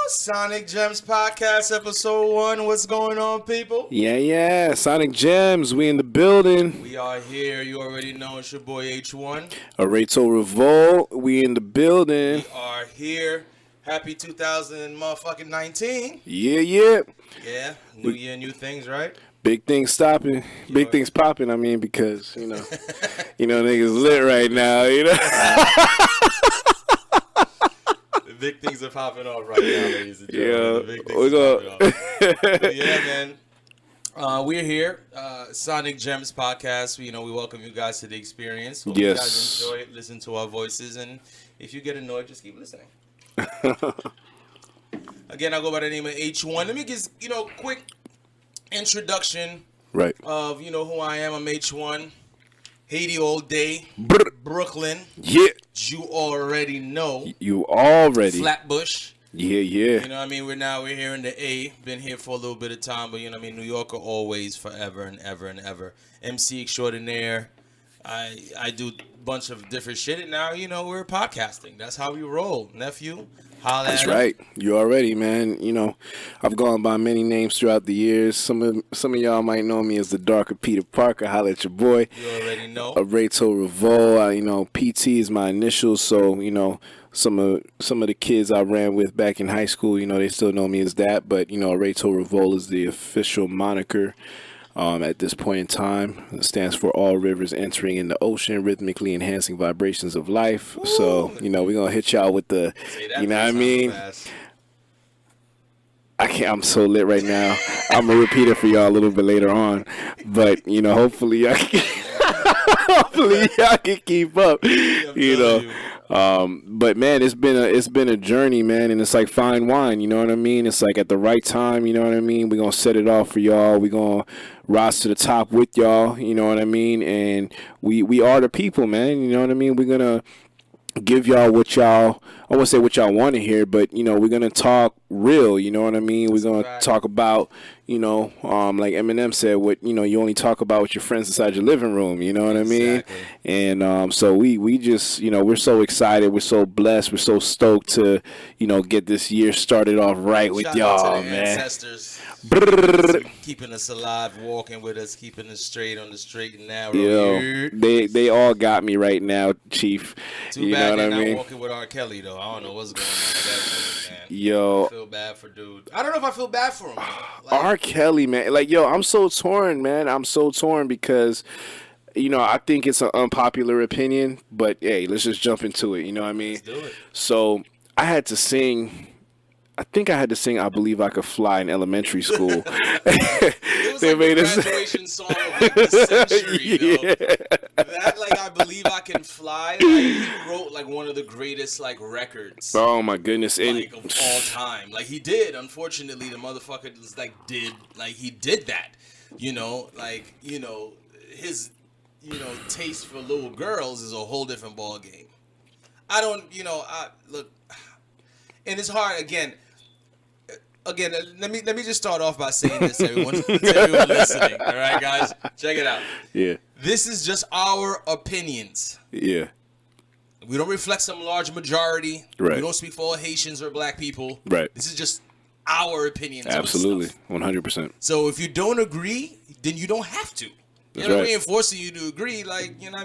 Sonik Gemz podcast episode 1. What's going on, people? Yeah. Sonik Gemz, we in the building. We are here. You already know it's your boy H1. Arieto Revol, we in the building. We are here. Happy 2019. Yeah. Yeah, new year, new things, right? Big things stopping. Big things popping, because, niggas lit right now, Big things are popping off right now, ladies and gentlemen. Yeah, Big things are popping off. Yeah, man. We're here, Sonik Gemz podcast. We welcome you guys to the experience. Hope you guys enjoy it, listen to our voices, and if you get annoyed, just keep listening. Again, I go by the name of H1. Let me give quick introduction of who I am. I'm H1. Haiti all day. Brooklyn. Yeah. You already know. You already. Flatbush. Yeah. We're here in the A. Been here for a little bit of time, but New Yorker always, forever and ever and ever. MC extraordinaire. I do a bunch of different shit, and now we're podcasting. That's how we roll, nephew. Holla. That's right. You already, man. I've gone by many names throughout the years. Some of y'all might know me as the darker Peter Parker. Holla at your boy. You already know. Arieto Revol. PT is my initials, so some of the kids I ran with back in high school, they still know me as that. But Arieto Revol is the official moniker. At this point in time, it stands for all rivers entering in the ocean, rhythmically enhancing vibrations of life. Ooh. So, we're going to hit y'all with the, I'm so lit right now. I'm going to repeat it for y'all a little bit later on. But, hopefully y'all can keep up, But man, it's been a journey, man, and it's like fine wine, you know what I mean? It's like at the right time, you know what I mean? We're gonna set it off for y'all. We're gonna rise to the top with y'all, you know what I mean? And we are the people, man, you know what I mean? We're gonna give y'all what y'all, I won't say what y'all want to hear, but we're gonna talk real, you know what I mean? We're gonna talk about, like Eminem said, what you only talk about with your friends inside your living room, you know what I mean? And so we just we're so excited, we're so blessed, we're so stoked to get this year started off right with y'all, man. Ancestors. Keeping us alive, walking with us, keeping us straight on the straight and narrow. Yo, they all got me right now, Chief. Too bad they're not walking with R. Kelly though. I don't know what's going on with that dude, man. Yo, I feel bad for dude. I don't know if I feel bad for him. R. Kelly, man. I'm so torn, man. I'm so torn because I think it's an unpopular opinion, but hey, let's just jump into it. You know what I mean? Let's do it. So I had to sing. I think I had to sing "I Believe I Could Fly" in elementary school. It was like the graduation song of the century, That, "I Believe I Can Fly," he wrote one of the greatest records. Oh my goodness! Of all time. He did. Unfortunately, the motherfucker he did that. His taste for little girls is a whole different ball game. I don't, look, and it's hard again. Let me just start off by saying this, everyone listening. All right, guys, check it out. Yeah. This is just our opinions. Yeah. We don't reflect some large majority. Right. We don't speak for all Haitians or black people. Right. This is just our opinions. Absolutely, 100%. So if you don't agree, then you don't have to. That's right. Reinforcing you to agree,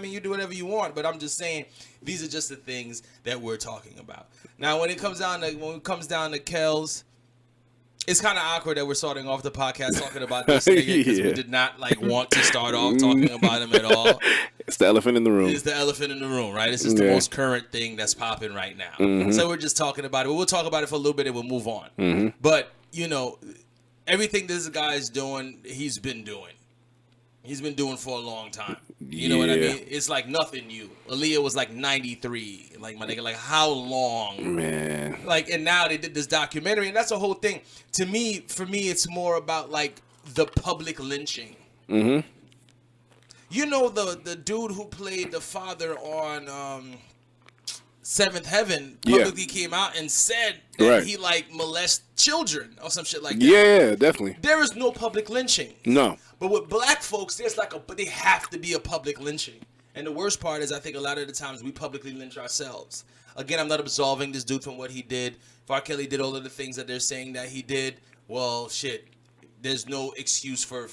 you do whatever you want. But I'm just saying, these are just the things that we're talking about. Now, when it comes down to Kells, it's kind of awkward that we're starting off the podcast talking about this nigga because we did not want to start off talking about him at all. It's the elephant in the room. It's the elephant in the room, right? This is the most current thing that's popping right now. Mm-hmm. So we're just talking about it. We'll talk about it for a little bit and we'll move on. Mm-hmm. But, everything this guy is doing, he's been doing. He's been doing for a long time. You know what I mean? It's like nothing new. Aaliyah was 93. My nigga, how long? Man. And now they did this documentary, and that's the whole thing. For me, it's more about the public lynching. Mm-hmm. The dude who played the father on Seventh Heaven publicly came out and said that he molest children or some shit like that. Yeah, definitely. There is no public lynching. No. But with black folks, there's but they have to be a public lynching. And the worst part is I think a lot of the times we publicly lynch ourselves. Again, I'm not absolving this dude from what he did. If R. Kelly did all of the things that they're saying that he did, well, shit. There's no excuse for,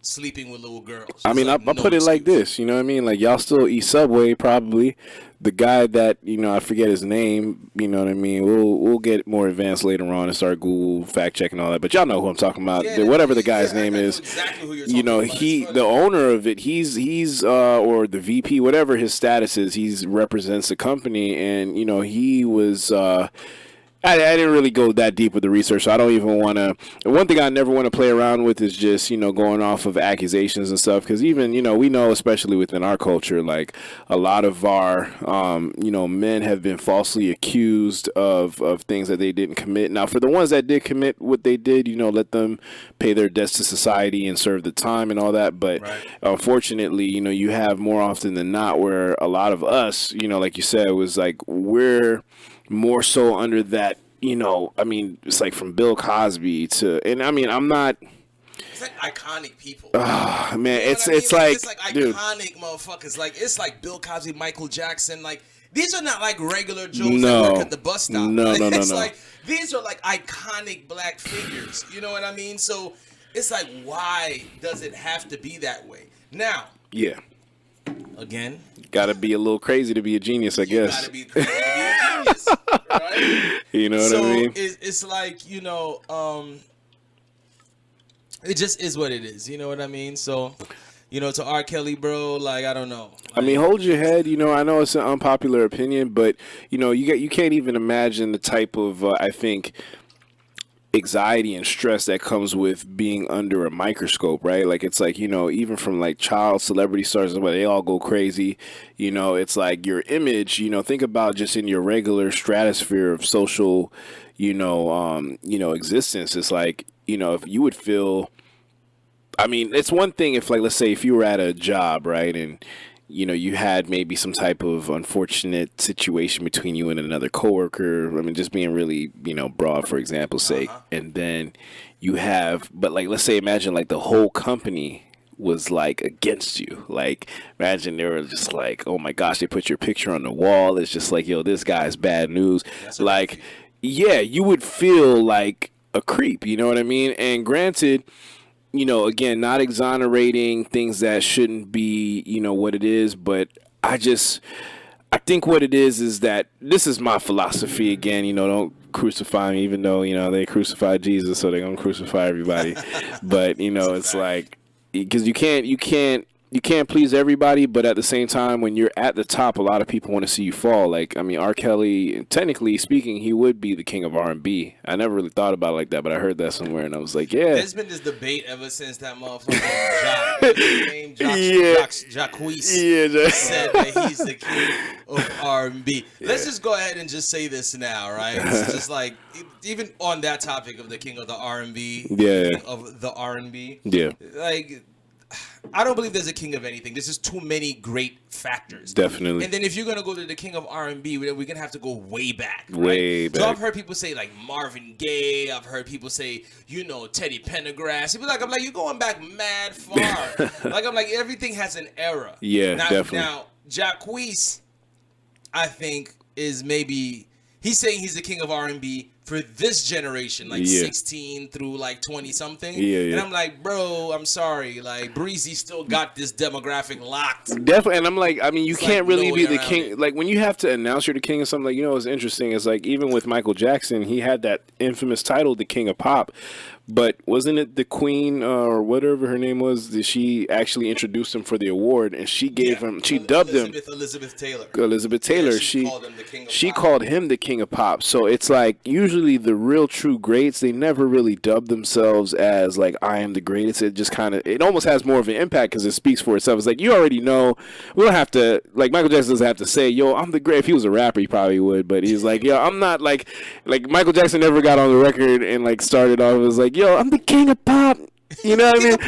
sleeping with little girls. I mean, I'll put it like this, you know what I mean? Like, y'all still eat Subway, probably. The guy that, I forget his name, you know what I mean? We'll get more advanced later on and start Google fact-checking all that. But y'all know who I'm talking about. Whatever the guy's name is. Exactly who you're talking about. The owner of it, he's or the VP, whatever his status is, he represents the company. And, he was... I didn't really go that deep with the research, so I don't even want to. One thing I never want to play around with is just, going off of accusations and stuff. Because even, we know, especially within our culture, like a lot of our, men have been falsely accused of things that they didn't commit. Now, for the ones that did commit what they did, let them pay their debts to society and serve the time and all that. But unfortunately, you have more often than not where a lot of us, like you said, was like we're more so under that, it's like from Bill Cosby to, and I mean, I'm not. It's like iconic people. Man, it's like dude. Iconic motherfuckers. Like, it's like Bill Cosby, Michael Jackson. Like, these are not like regular Joes that work at the bus stop. No. Like, these are like iconic black figures. You know what I mean? So it's like, why does it have to be that way? Now. Yeah. Again. Gotta be a little crazy to be a genius, I guess. Gotta be crazy to be a genius, right? You know what I mean? So it's like, it just is what it is. You know what I mean? So, to R. Kelly, bro, like, I don't know. Like, I mean, hold your head. I know it's an unpopular opinion, but, you can't even imagine the type of, I think, anxiety and stress that comes with being under a microscope, right? Like, it's like, even from like child celebrity stars, where they all go crazy, it's like your image, think about just in your regular stratosphere of social, existence. It's like, if you would feel, I mean, it's one thing if, like, let's say if you were at a job, right? And, you had maybe some type of unfortunate situation between you and another coworker. I mean, just being really, broad, for example's sake. And then you have, but like, let's say, imagine like the whole company was like against you. Like, imagine they were just like, oh my gosh, they put your picture on the wall. It's just like, yo, this guy's bad news. Like, yeah, you would feel like a creep. You know what I mean? And granted, again, not exonerating things that shouldn't be, what it is, but I think what it is that this is my philosophy again, don't crucify me, even though, they crucified Jesus, so they're going to crucify everybody. But, it's like, because you can't please everybody, but at the same time, when you're at the top, a lot of people want to see you fall. Like, I mean, R. Kelly, technically speaking, he would be the king of R&B. I never really thought about it like that, but I heard that somewhere, and I was like, yeah. There's been this debate ever since that motherfucker Jacquees said that he's the king of R&B. Let's just go ahead and just say this now, right? It's just like, even on that topic of the king of the R&B, king of the R&B, like, I don't believe there's a king of anything. There's just too many great factors. Definitely. And then if you're going to go to the king of R&B, we're going to have to go way back. Right? Way back. So I've heard people say, like, Marvin Gaye. I've heard people say, Teddy Pendergrass. I'm like, you're going back mad far. I'm like, everything has an era. Yeah, definitely. Now, Jacquees, I think, is maybe, he's saying he's the king of R&B for this generation, like 16 through like 20 something. And I'm like, bro, I'm sorry. Like, Breezy still got this demographic locked. Definitely. And I'm like, I mean, you can't like really be the king. it. Like, when you have to announce you're the king of something, like, what's interesting is, like, even with Michael Jackson, he had that infamous title, the King of Pop. But wasn't it the Queen or whatever her name was that she actually introduced him for the award, and she gave him, she dubbed him Elizabeth Taylor. Yeah, she called him the King of She Pop. called him the King of Pop. So it's like usually the real true greats, they never really dub themselves as like I am the greatest. It just kind of, it almost has more of an impact because it speaks for itself. It's like you already know. We don't have to, like, Michael Jackson doesn't have to say, yo, I'm the great. If he was a rapper, he probably would, but he's like, yo, I'm not like Michael Jackson never got on the record and like started off as like, yo, I'm the King of Pop. You know what I mean?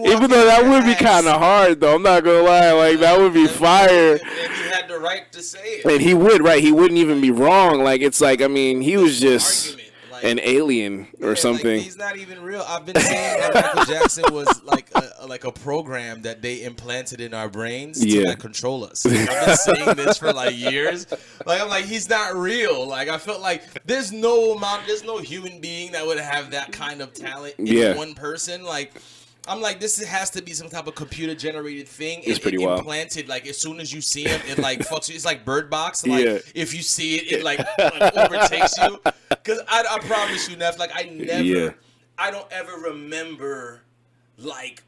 Even though that would be kind of hard, though. I'm not gonna lie. Like, that would be fire. And he had the right to say it. And he would, right? He wouldn't even be wrong. Like, it's like, I mean, he was just. Argument. an alien or something. Like, he's not even real. I've been saying that Michael Jackson was like a program that they implanted in our brains to like control us. Like, I've been saying this for like years. Like I'm like, he's not real. Like I felt like there's no human being that would have that kind of talent in one person. Like I'm like, this has to be some type of computer generated thing. It's pretty wild. Implanted, like as soon as you see him, it like fucks you. It's like Bird Box. Like if you see it, it like overtakes you. Because I promise you, Neff, like I don't ever remember, like,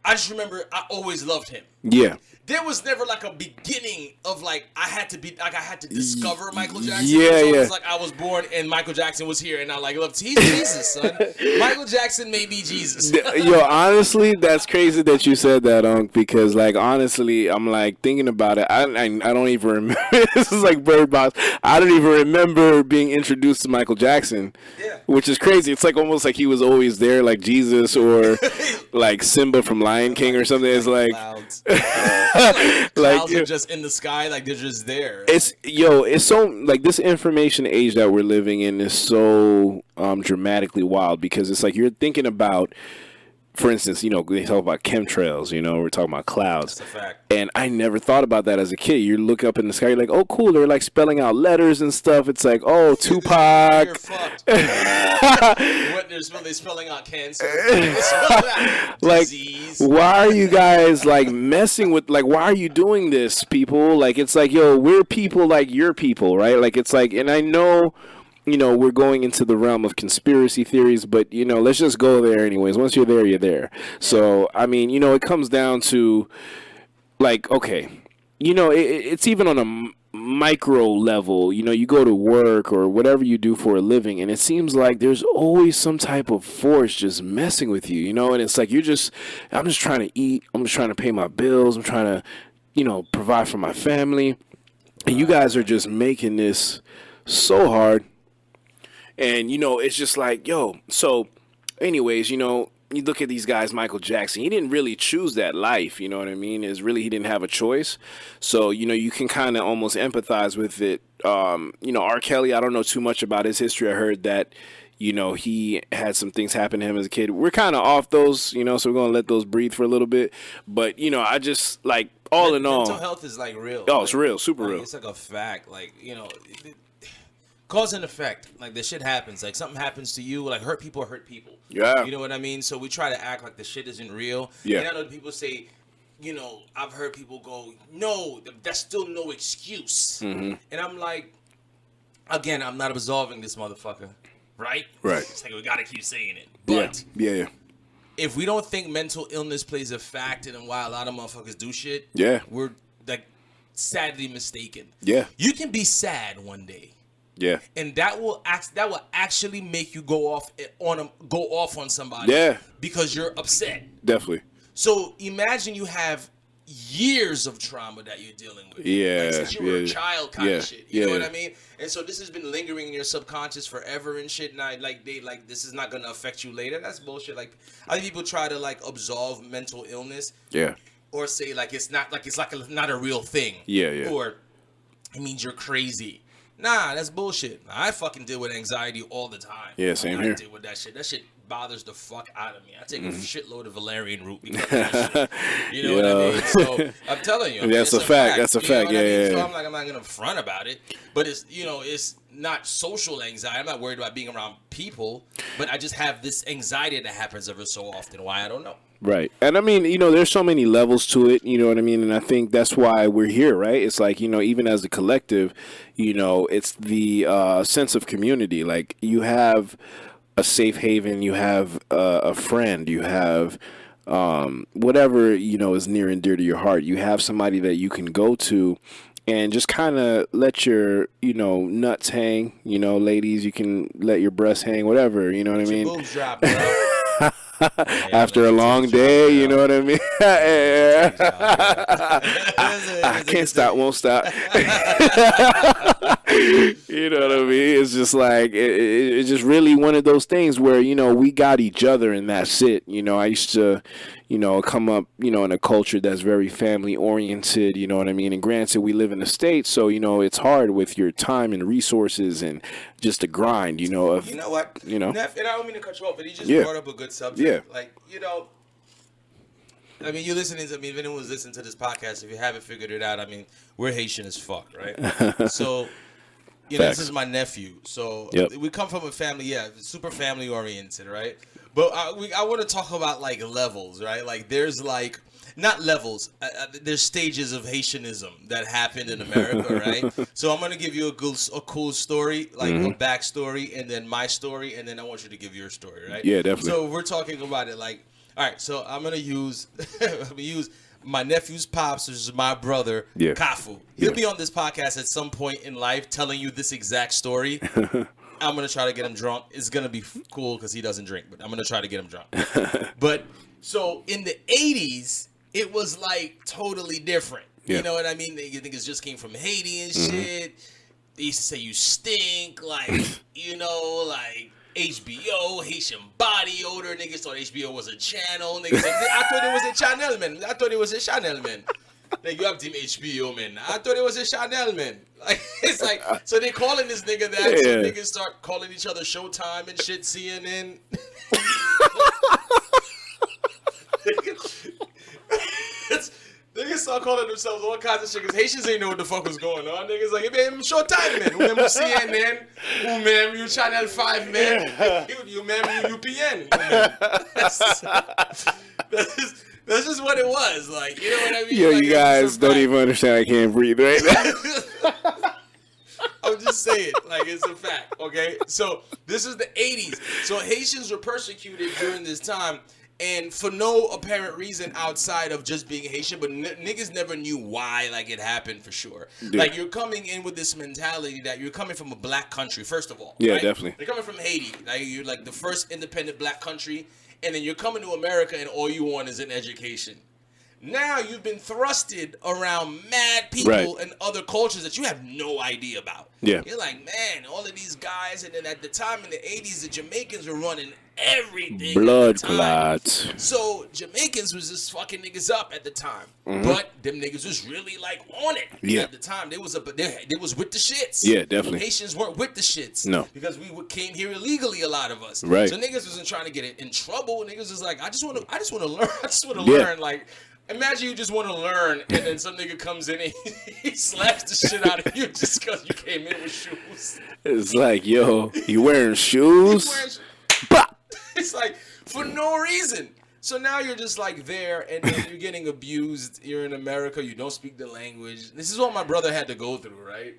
I just remember I always loved him. Yeah. There was never like a beginning of like I had to discover Michael Jackson. It was like I was born and Michael Jackson was here and I like loved he's Jesus, son. Michael Jackson may be Jesus. Yo, honestly, that's crazy that you said that, Unc, because like honestly, I'm like thinking about it. I don't even remember. This is like Bird Box. I don't even remember being introduced to Michael Jackson. Yeah. Which is crazy. It's like almost like he was always there, like Jesus or like Simba from Lion King or something. It's like clouds are just in the sky, like they're just there. It's so like this information age that we're living in is so dramatically wild because it's like you're thinking about, for instance, they talk about chemtrails, we're talking about clouds. That's a fact. And I never thought about that as a kid. You look up in the sky, you're like, oh, cool. They're like spelling out letters and stuff. It's like, oh, Tupac. You're fucked. What they're spelling out cancer. Like, disease. Why are you guys like messing with, like, why are you doing this, people? Like, it's like, yo, we're people like your people, right? Like, it's like, and I know, we're going into the realm of conspiracy theories, but, let's just go there anyways. Once you're there, you're there. So, I mean, it comes down to, like, okay, it's even on a micro level. You go to work or whatever you do for a living, and it seems like there's always some type of force just messing with you, and it's like I'm just trying to eat. I'm just trying to pay my bills. I'm trying to, provide for my family. And you guys are just making this so hard. And, it's just like, yo, so anyways, you look at these guys, Michael Jackson, he didn't really choose that life, you know what I mean? He didn't have a choice. So, you can kind of almost empathize with it. R. Kelly, I don't know too much about his history. I heard that, he had some things happen to him as a kid. We're kind of off those, so we're going to let those breathe for a little bit. But, I just, like, all in all. Mental health is, like, real. Oh, it's real, super real. It's like a fact. Like, cause and effect. Like, the shit happens. Like, something happens to you. Like, hurt people. Yeah. You know what I mean? So we try to act like the shit isn't real. Yeah. And I know people say, I've heard people go, no, that's still no excuse. Mm-hmm. And I'm like, again, I'm not absolving this motherfucker. Right? Right. It's like, we gotta keep saying it. But yeah. If we don't think mental illness plays a factor in why a lot of motherfuckers do shit, we're, like, sadly mistaken. Yeah. You can be sad one day. Yeah, and that will actually make you go off on somebody. Yeah, because you're upset. Definitely. So imagine you have years of trauma that you're dealing with. Yeah, like since you were a child, kind of shit. You know what I mean? And so this has been lingering in your subconscious forever and shit. And this is not gonna affect you later. That's bullshit. Like, I think people try to like absolve mental illness. Yeah. Or say it's not a real thing. Yeah. Or it means you're crazy. Nah, that's bullshit. I fucking deal with anxiety all the time. Yeah, same here. I deal with that shit. That shit bothers the fuck out of me. I take a shitload of valerian root because of that shit. You know what I mean? So I'm telling you. That's a fact. That's a fact. Yeah. So I'm not gonna front about it. But it's it's not social anxiety. I'm not worried about being around people. But I just have this anxiety that happens every so often. Why, I don't know. Right. And I mean, there's so many levels to it, you know what I mean? And I think that's why we're here, right? It's like, even as a collective, it's the sense of community. Like, you have a safe haven, you have a friend, you have whatever, is near and dear to your heart. You have somebody that you can go to and just kind of let your, nuts hang, ladies, you can let your breasts hang, whatever, you know what I mean? Boobs drop, bro. After a long day, you know what I mean? I can't stop, won't stop. You know what I mean? It's just like it's just really one of those things where we got each other and that's it. I used to, come up, in a culture that's very family oriented. You know what I mean? And granted, we live in the States, so it's hard with your time and resources and just the grind. Of you know what? Neff, and I don't mean to cut you off, but he just brought up a good subject. Yeah. Like I mean, you're listening to me. If anyone's listening to this podcast, if you haven't figured it out, I mean, we're Haitian as fuck, right? So. This is my nephew. So we come from a family, super family oriented, right? But I want to talk about like levels, right? Like there's like not levels. There's stages of Haitianism that happened in America, right? So I'm gonna give you a cool story, like a backstory, and then my story, and then I want you to give your story, right? Yeah, definitely. So we're talking about it, like, all right. So I'm gonna use my nephew's pops, which is my brother, Kafu. He'll be on this podcast at some point in life telling you this exact story. I'm going to try to get him drunk. It's going to be cool because he doesn't drink, but I'm going to try to get him drunk. But so in the 80s, it was like totally different. Yeah. You know what I mean? You think it just came from Haiti and shit. They used to say you stink, like, like HBO, Haitian body odor. Niggas thought HBO was a channel. Niggas like, I thought it was a channel, man. Like, you have team HBO, man. I thought it was a Chanel, man. Like, it's like, so they calling this nigga that. Yeah. So niggas start calling each other Showtime and shit, CNN. Niggas start calling themselves all kinds of shit because Haitians ain't know what the fuck was going on. Niggas like, hey, man, Showtime, man. Remember CNN? Who, man? You Channel 5, man. You, man, you UPN. That's just what it was. Like, you know what I mean? Yo, like, you guys don't even understand I can't breathe right now. I'm just saying, like, it's a fact, okay? So, this is the 80s. So, Haitians were persecuted during this time. And for no apparent reason outside of just being Haitian, but niggas never knew why, like, it happened for sure. Yeah. Like, you're coming in with this mentality that you're coming from a black country, first of all. Yeah, right? definitely. You're coming from Haiti. Like, you're, like, the first independent black country. And then you're coming to America and all you want is an education. Now you've been thrusted around mad people and other cultures that you have no idea about. Yeah. You're like, man, all of these guys. And then at the time in the 80s, the Jamaicans were running everything. Blood clots. So Jamaicans was just fucking niggas up at the time. Mm-hmm. But them niggas was really like on it at the time. They was with the shits. Yeah, definitely. Haitians weren't with the shits. No. Because we came here illegally, a lot of us. Right. So niggas wasn't trying to get in trouble. Niggas was like, I just want to learn. I just want to learn. Like, imagine you just want to learn, and then some nigga comes in and he slaps the shit out of you just because you came in with shoes. It's like, yo, you wearing shoes? It's like, for no reason. So now you're just like there, and then you're getting abused. You're in America. You don't speak the language. This is what my brother had to go through, right?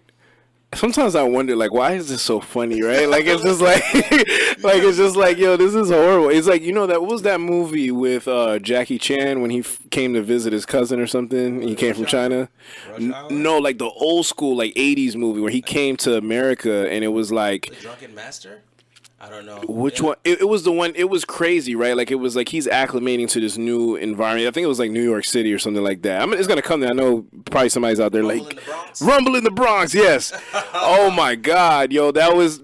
Sometimes I wonder, like, why is this so funny, right? Like, it's just like, it's just like, yo, this is horrible. It's like, what was that movie with Jackie Chan when he came to visit his cousin or something? He came from China. No, like the old school, like 80s movie where he came to America and it was like. The Drunken Master? I don't know. Which one? It was the one. It was crazy, right? Like, it was like he's acclimating to this new environment. I think it was like New York City or something like that. I mean, it's going to come there. I know probably somebody's out there Rumble like. In the Bronx? Rumble in the Bronx, yes. Oh, my God, yo. That's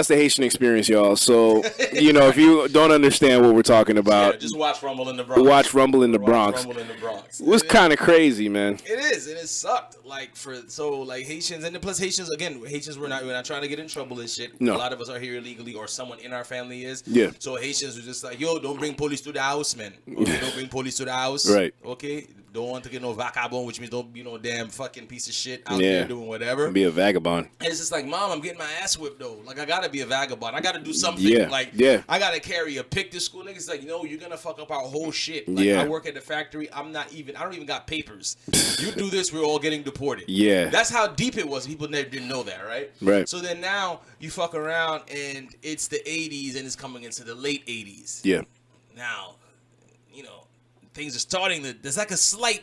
the Haitian experience, y'all. So, if you don't understand what we're talking about. Yeah, just watch Rumble in the Bronx. Watch Rumble in the Bronx. Rumble in the Bronx. It was kind of crazy, man. It is, and it sucked. Like, Haitians, and plus Haitians, again, we're not trying to get in trouble and shit. No. A lot of us are here illegally, or someone in our family is. Yeah. So Haitians were just like, yo, don't bring police to the house, man. Okay, don't bring police to the house. Right. Okay? Don't want to get no vagabond, which means don't be no damn fucking piece of shit out there doing whatever. Be a vagabond. And it's just like, Mom, I'm getting my ass whipped, though. Like, I gotta be a vagabond. I gotta do something. Yeah. Like, I gotta carry a pick to school. Niggas like, you're gonna fuck up our whole shit. Like, I work at the factory. I don't even got papers. You do this, we're all getting deported. Yeah. That's how deep it was. People didn't know that, right? Right. So then now you fuck around and it's the 80s and it's coming into the late 80s. Yeah. Now, things are starting to, there's like a slight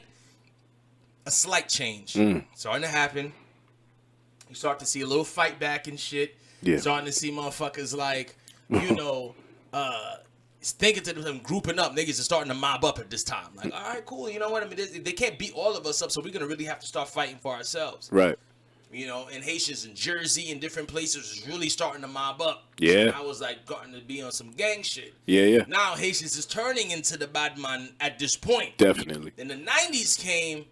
change starting to happen. You start to see a little fight back and shit. Yeah. Starting to see motherfuckers like, thinking to them, grouping up. Niggas are starting to mob up at this time. Like, all right, cool. You know what I mean? They can't beat all of us up, so we're gonna really have to start fighting for ourselves. Right. you know, and Haitians in Jersey and different places was really starting to mob up. Yeah. And I was like starting to be on some gang shit. Yeah. Now Haitians is turning into the bad man at this point. Definitely. Then the 90s came,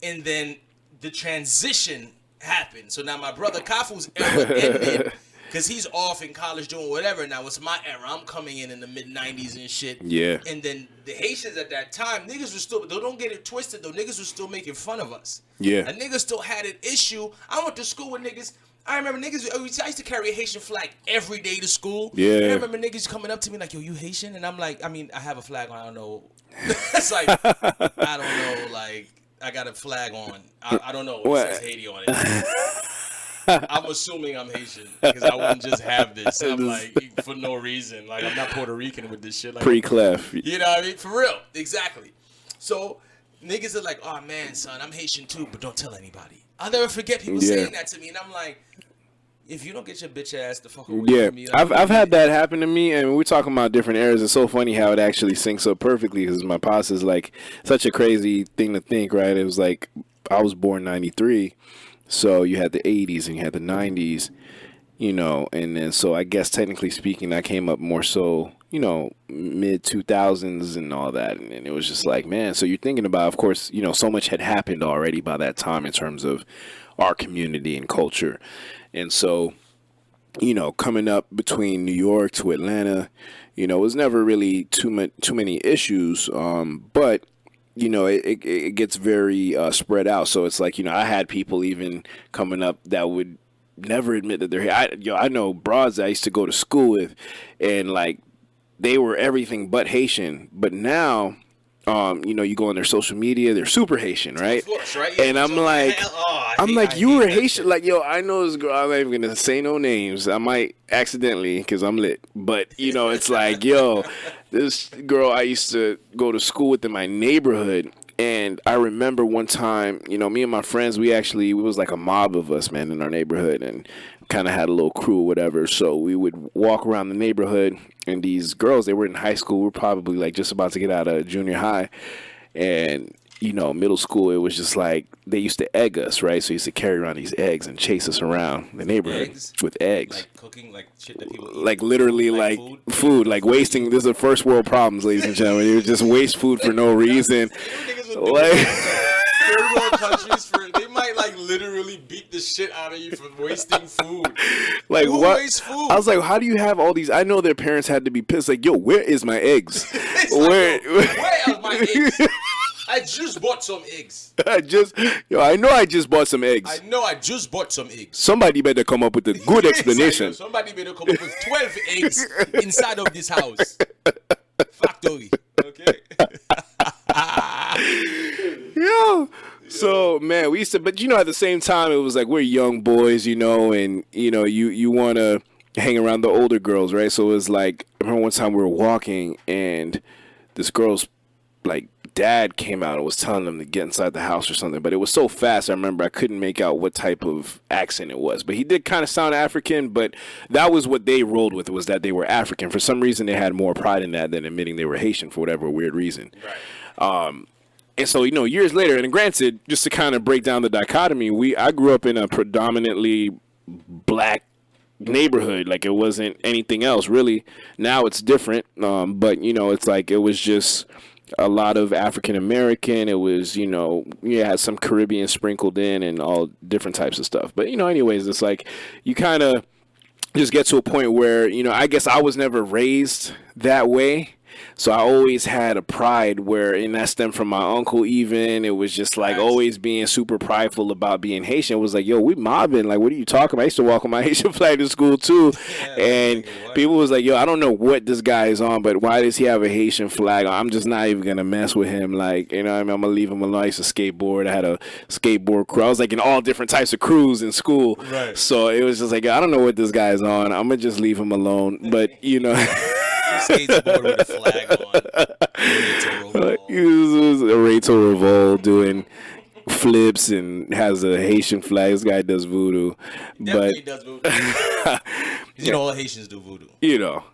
and then the transition happened. So now my brother Kafu's era ended because he's off in college doing whatever. Now it's my era. I'm coming in the mid 90s and shit. Yeah. And then the Haitians at that time, niggas was still, don't get it twisted though, niggas was still making fun of us. Yeah. A nigga still had an issue. I went to school with niggas. I remember niggas, I used to carry a Haitian flag every day to school. Yeah. And I remember niggas coming up to me like, yo, you Haitian? And I'm like, I mean, I have a flag on, I don't know. It's like, I don't know, like, I got a flag on. I don't know. It says Haiti on it. I'm assuming I'm Haitian because I wouldn't just have this. I'm like, for no reason. Like, I'm not Puerto Rican with this shit. Like, Pre-clef. You know what I mean? For real. Exactly. So, niggas are like, oh, man, son, I'm Haitian too, but don't tell anybody. I'll never forget people saying that to me. And I'm like, if you don't get your bitch ass the fuck away from me. Like, I've had that happen to me, and we're talking about different eras. It's so funny how it actually syncs up perfectly because my pops is like such a crazy thing to think, right? It was like I was born 93, so you had the 80s and you had the 90s, you know, and then so I guess technically speaking, I came up more so, you know, mid 2000s and all that, and it was just like, man, so you're thinking about, of course, you know, so much had happened already by that time in terms of our community and culture. And so, you know, coming up between New York to Atlanta, you know, it was never really too many issues. But, you know, it gets very spread out. So it's like, you know, I had people even coming up that would never admit that they're I know broads I used to go to school with, and like they were everything but Haitian. But now, you know, you go on their social media, they're super Haitian, right? Of course, right? Yeah, and I'm like, you were Haitian. Like, yo, I know this girl. I'm not even going to say no names. I might accidentally because I'm lit. But, you know, it's like, yo, this girl I used to go to school with in my neighborhood. And I remember one time, you know, me and my friends, we was like a mob of us, man, in our neighborhood, and kind of had a little crew or whatever. So we would walk around the neighborhood, and these girls, they were in high school. We were probably like just about to get out of junior high. And, you know, middle school, it was just like they used to egg us, right? So they used to carry around these eggs and chase us around the neighborhood with eggs. Like cooking, like shit that people eat? Like literally like food, like wasting. This is the first world problems, ladies and gentlemen. You just waste food for no reason. Like third world countries, they might like literally beat the shit out of you for wasting food. Like, who what? wastes food? I was like, how do you have all these? I know their parents had to be pissed. Like, yo, where is my eggs? Where are my eggs? I just bought some eggs. I know I just bought some eggs. I know I just bought some eggs. Somebody better come up with a good explanation. Somebody better come up with 12 eggs inside of this house. Factory. Okay. Yo. So, man, we used to, but you know, at the same time, it was like we're young boys, you know, and, you know, you want to hang around the older girls, right? So it was like, I remember one time we were walking and this girl's like dad came out and was telling them to get inside the house or something, but it was so fast. I remember I couldn't make out what type of accent it was, but he did kind of sound African, but that was what they rolled with, was that they were African. For some reason, they had more pride in that than admitting they were Haitian for whatever weird reason. Right. And so, you know, years later, and granted, just to kind of break down the dichotomy, I grew up in a predominantly black neighborhood. Like, it wasn't anything else, really. Now it's different, but, you know, it's like it was just a lot of African American. It was, you know, you had some Caribbean sprinkled in and all different types of stuff. But, you know, anyways, it's like you kind of just get to a point where, you know, I guess I was never raised that way. So I always had a pride where, and that stemmed from my uncle even. It was just like always being super prideful about being Haitian. It was like, yo, we mobbing. Like, what are you talking about? I used to walk with my Haitian flag to school too. Yeah, and people was like, yo, I don't know what this guy is on, but why does he have a Haitian flag? I'm just not even going to mess with him. Like, you know what I mean? I'm going to leave him alone. I used to skateboard. I had a skateboard crew. I was like in all different types of crews in school. Right. So it was just like, I don't know what this guy is on. I'm going to just leave him alone. But, you know. Skateboard with a flag on. He was Arieto Revol doing flips and has a Haitian flag. This guy does voodoo. Definitely does voodoo. You know, all Haitians do voodoo. You know.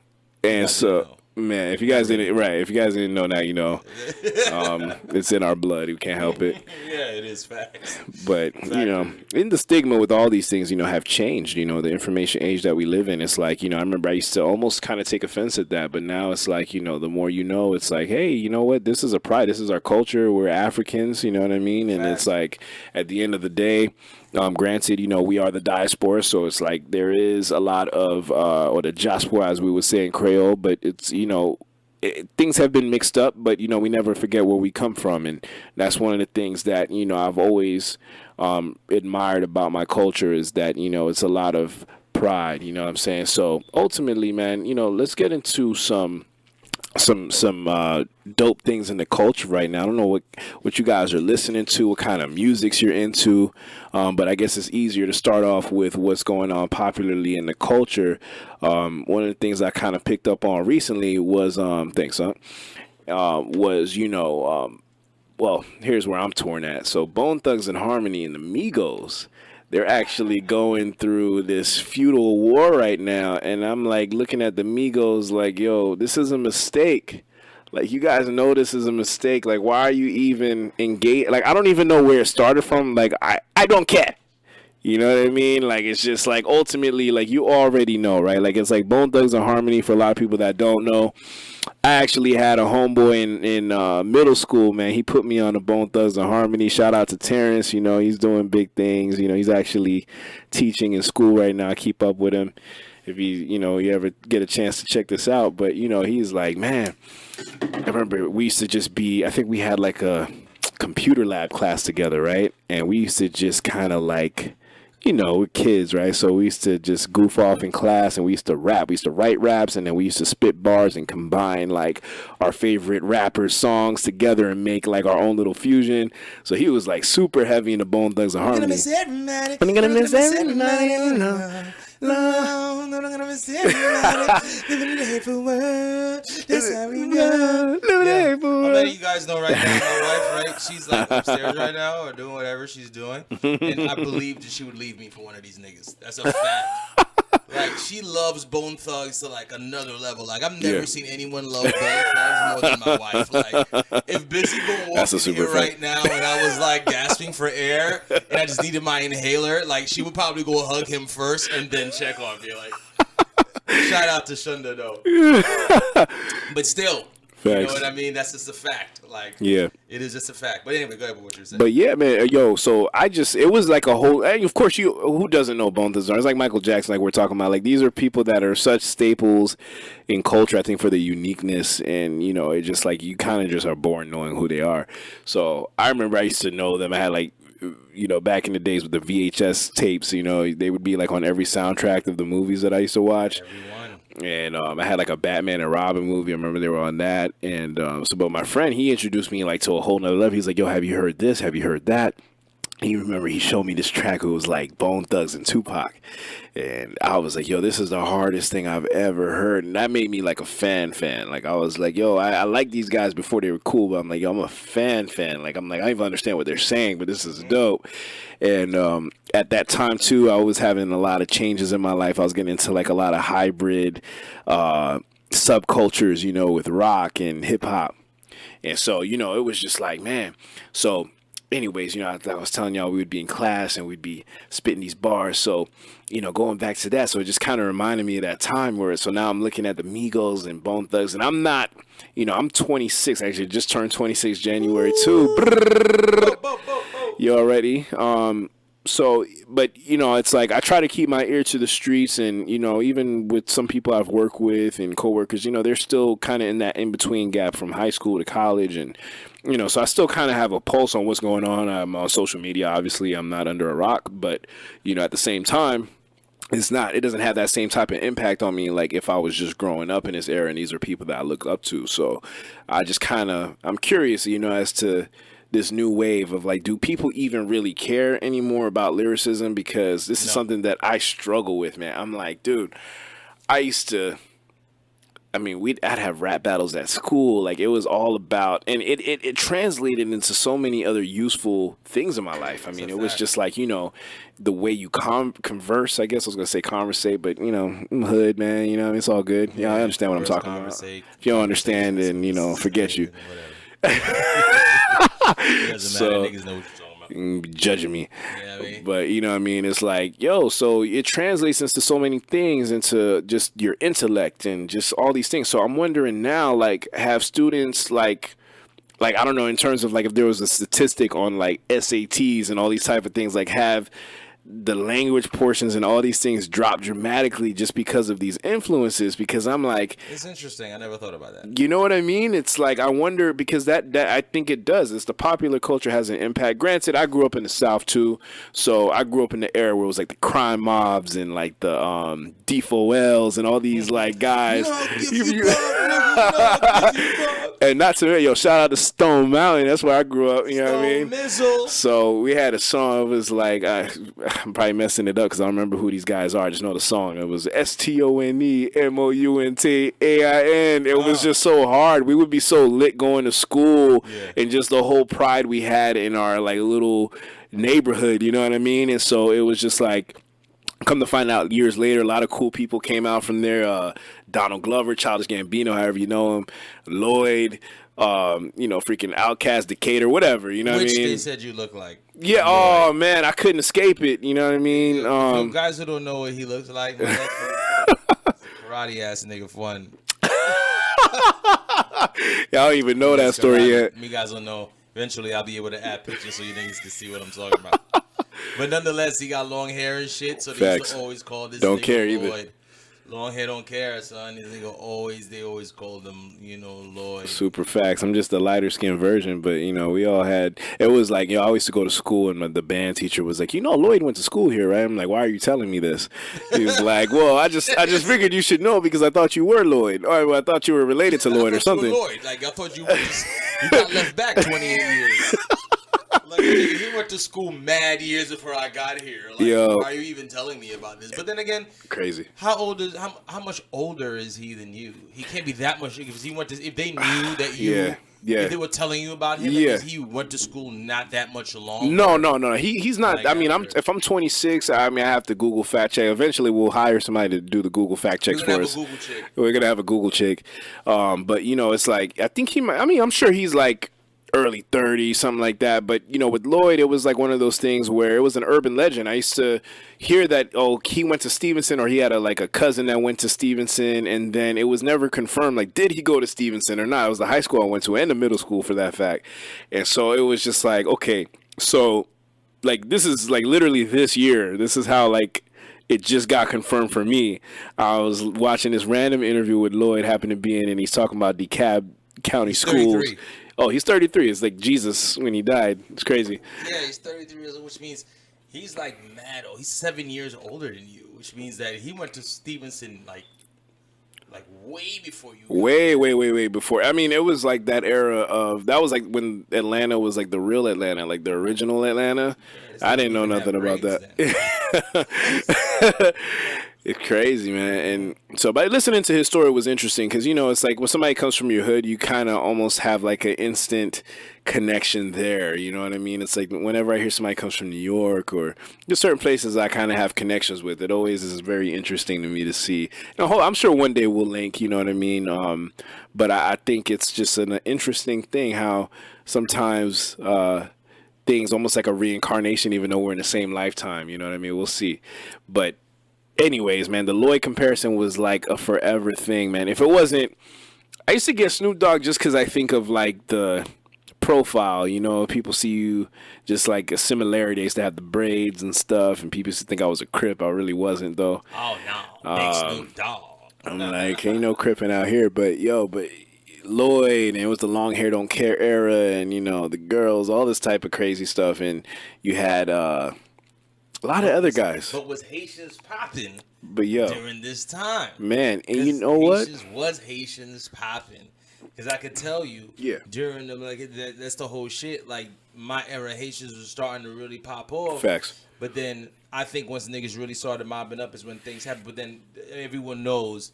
And so, Man, if you guys didn't know now, you know, it's in our blood. We can't help it. Yeah, it is facts. But, you know, in the stigma with all these things, you know, have changed, you know, the information age that we live in. It's like, you know, I remember I used to almost kind of take offense at that. But now it's like, you know, the more you know, it's like, hey, you know what? This is a pride. This is our culture. We're Africans, you know what I mean? And it's like, at the end of the day, granted, you know, we are the diaspora, so it's like there is a lot of, or the diaspora, as we would say in Creole, but it's, you know, things have been mixed up, but, you know, we never forget where we come from. And that's one of the things that, you know, I've always admired about my culture is that, you know, it's a lot of pride, you know what I'm saying? So ultimately, man, you know, let's get into some dope things in the culture right now. I don't know what you guys are listening to, what kind of musics you're into, but I guess it's easier to start off with what's going on popularly in the culture. One of the things I kind of picked up on recently was you know, well, here's where I'm torn at. So Bone Thugs and Harmony and the Migos, they're actually going through this feudal war right now. And I'm like looking at the Migos like, yo, this is a mistake. Like, you guys know this is a mistake. Like, why are you even engaged? Like, I don't even know where it started from. Like, I don't care. You know what I mean? Like, it's just like ultimately, like, you already know, right? Like, it's like Bone Thugs and Harmony for a lot of people that don't know. I actually had a homeboy in middle school, man. He put me on the Bone Thugs and Harmony. Shout out to Terrence. You know, he's doing big things. You know, he's actually teaching in school right now. I keep up with him if you ever get a chance to check this out. But, you know, he's like, man, I remember we used to just be, I think we had like a computer lab class together, right? And we used to just kind of like, you know, we're kids, right? So we used to just goof off in class and we used to rap. We used to write raps and then we used to spit bars and combine like our favorite rappers' songs together and make like our own little fusion. So he was like super heavy in the Bone Thugs and Harmony. I'm gonna miss everybody. No, I'm gonna miss everybody. Living in the hateful world. That's how we go. I'm letting you guys know right now, my wife, right? She's like upstairs right now or doing whatever she's doing. And I believe that she would leave me for one of these niggas. That's a fact. Like, she loves Bone Thugs to like another level. Like, I've never seen anyone love Bone Thugs more than my wife. Like, if Busy Bone walked in here right now and I was like gasping for air and I just needed my inhaler, like, she would probably go hug him first and then check on me. Like, shout out to Shunda though. But still, you know what I mean? That's just a fact. Like, yeah, it is just a fact. But anyway, go ahead with what you're saying. But yeah, man, yo, so it was like a whole, and of course, who doesn't know Bone Thugs? It's like Michael Jackson, like we're talking about. Like, these are people that are such staples in culture, I think, for the uniqueness. And, you know, it just like, you kind of just are born knowing who they are. So I remember I used to know them. I had like, you know, back in the days with the VHS tapes, you know, they would be like on every soundtrack of the movies that I used to watch. And I had like a Batman and Robin movie. I remember they were on that. And but my friend, he introduced me like to a whole nother level. He's like, yo, have you heard this? Have you heard that? And you remember he showed me this track. It was like Bone Thugs and Tupac. And I was like, yo, this is the hardest thing I've ever heard. And that made me like a fan. Like, I was like, yo, I like these guys before they were cool, but I'm like, yo, I'm a fan. Like, I'm like, I don't even understand what they're saying, but this is dope. And at that time, too, I was having a lot of changes in my life. I was getting into like a lot of hybrid subcultures, you know, with rock and hip hop. And so, you know, it was just like, man. So anyways, you know, I was telling y'all we would be in class and we'd be spitting these bars. So, you know, going back to that, so it just kind of reminded me of that time where, so now I'm looking at the Migos and Bone Thugs, and I'm not, you know, I'm 26, actually just turned 26 January too. You already? So, but, you know, it's like I try to keep my ear to the streets, and, you know, even with some people I've worked with and coworkers, you know, they're still kind of in that in-between gap from high school to college. And, you know, so I still kind of have a pulse on what's going on. I'm on social media. Obviously, I'm not under a rock, but, you know, at the same time, it doesn't have that same type of impact on me like if I was just growing up in this era and these are people that I look up to. So I just I'm curious, you know, as to this new wave of like, do people even really care anymore about lyricism? Because this is something that I struggle with, man. I'm like, dude, I used to I mean, I'd have rap battles at school. Like, it was all about, and it translated into so many other useful things in my life. I mean, it was just like, the way you converse, I guess I was going to say conversate, but, I'm hood, man, it's all good. Yeah, I understand what I'm talking about. If you don't understand, then, forget you. It doesn't matter. Niggas know what you're talking about. Judging me. Yeah, I mean. But you know what I mean, it's like, so it translates into so many things, into just your intellect and just all these things. So I'm wondering now, like, have students like I don't know, in terms of like if there was a statistic on like SATs and all these type of things, like have the language portions and all these things drop dramatically just because of these influences? Because I'm like, it's interesting. I never thought about that. You know what I mean? It's like, I wonder, because that I think it does. It's the popular culture has an impact. Granted, I grew up in the South too, so I grew up in the era where it was like the crime mobs and like the D4Ls and all these like guys. And not to me, shout out to Stone Mountain. That's where I grew up. You know what I mean? Mizzle. So we had a song. It was like, I'm probably messing it up because I don't remember who these guys are. I just know the song. It was STONEMOUNTAIN. It was just so hard. We would be so lit going to school, and just the whole pride we had in our like little neighborhood. You know what I mean? And so it was just like, come to find out years later, a lot of cool people came out from there. Donald Glover, Childish Gambino, however you know him, Lloyd, freaking Outkast, Decatur, whatever, you know what I mean? Which they said you look like. Yeah, oh man, I couldn't escape it, you know what I mean? Guys who don't know what he looks like, karate ass nigga for one. Y'all don't even know that story yet. Me guys don't know. Eventually I'll be able to add pictures so you niggas can see what I'm talking about. But nonetheless, he got long hair and shit, so they used to always call this don't nigga care Lloyd. either. Long hair don't care, son. This nigga they always called him, Lloyd. Super facts. I'm just the lighter skinned version, but we all had. It was like, I used to go to school, and the band teacher was like, Lloyd went to school here, right? I'm like, why are you telling me this? He was like, well, I just figured you should know because I thought you were Lloyd, or I thought you were related to Lloyd or something. Lloyd, like I thought you got left back 28 years. Like, he went to school mad years before I got here. Like, why are you even telling me about this? But then again, crazy. How much older is he than you? He can't be that much. If he went to, if they knew that you, if they were telling you about him, because he went to school not that much longer. No. He's not. Like, I mean, if I'm 26, I have to Google fact check. Eventually, we'll hire somebody to do the Google fact checks for us. We're gonna have a Google chick. But it's like, I think he might. I mean, I'm sure he's like early 30s, something like that. But, with Lloyd, it was like one of those things where it was an urban legend. I used to hear that, he went to Stevenson, or he had a cousin that went to Stevenson, and then it was never confirmed, like, did he go to Stevenson or not? It was the high school I went to, and the middle school for that fact. And so it was just like, okay, so, like, this is, like, literally this year. This is how, like, it just got confirmed for me. I was watching this random interview with Lloyd, happened to be in, and he's talking about DeKalb County schools. 33. Oh, he's 33. It's like Jesus when he died. It's crazy. Yeah, he's 33 years old, which means he's like mad. He's 7 years older than you, which means that he went to Stevenson like way before you. Way before. I mean, it was like that era of, that was like when Atlanta was like the real Atlanta, like the original Atlanta. Yeah, I didn't know nothing about that. It's crazy, man. And so, by listening to his story was interesting because, it's like when somebody comes from your hood, you kind of almost have like an instant connection there. You know what I mean? It's like whenever I hear somebody comes from New York or just certain places I kind of have connections with, it always is very interesting to me to see. I'm sure one day we'll link, you know what I mean? But I think it's just an interesting thing how sometimes things almost like a reincarnation, even though we're in the same lifetime. You know what I mean? We'll see. But anyways, man, the Lloyd comparison was like a forever thing, man. If it wasn't, I used to get Snoop Dogg just because I think of like the profile, people see you just like a similarity. I used to have the braids and stuff, and people used to think I was a Crip. I really wasn't, though. Oh, no. Big Snoop Dogg. I'm like, ain't no Cripping out here, but Lloyd, and it was the long hair don't care era, and, the girls, all this type of crazy stuff, and you had, a lot of other guys. But was Haitians popping during this time? Man, and you know what? Haitians popping. Because I could tell you, during the, that's the whole shit. Like, my era, Haitians was starting to really pop off. Facts. But then, I think once niggas really started mobbing up is when things happened. But then, everyone knows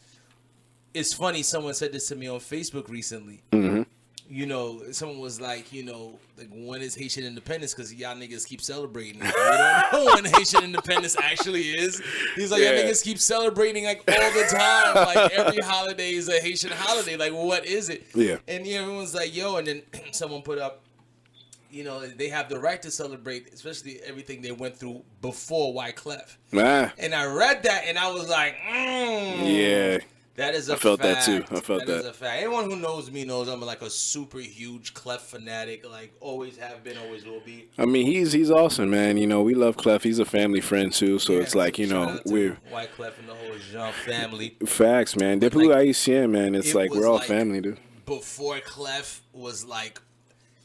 it's funny. Someone said this to me on Facebook recently. Mm-hmm. You know, someone was like, you know, like, when is Haitian independence? Because y'all niggas keep celebrating. We don't know when Haitian independence actually is. He's like, y'all niggas keep celebrating like all the time. Like every holiday is a Haitian holiday. Like, what is it? Yeah. And everyone's like, yo. And then someone put up, you know, they have the right to celebrate, especially everything they went through before Wyclef. Ah. And I read that and I was like, Yeah. that is a fact. I felt that too. I felt that. That is a fact. Anyone who knows me knows I'm like a super huge Clef fanatic. Like, always have been, always will be. I mean, he's awesome, man. You know, we love Clef. He's a family friend too, so it's like, you know, we're Wyclef and the whole Jean family. facts, man. Depuis Haïtien, man. It's like we're all like, family, dude. Before Clef was like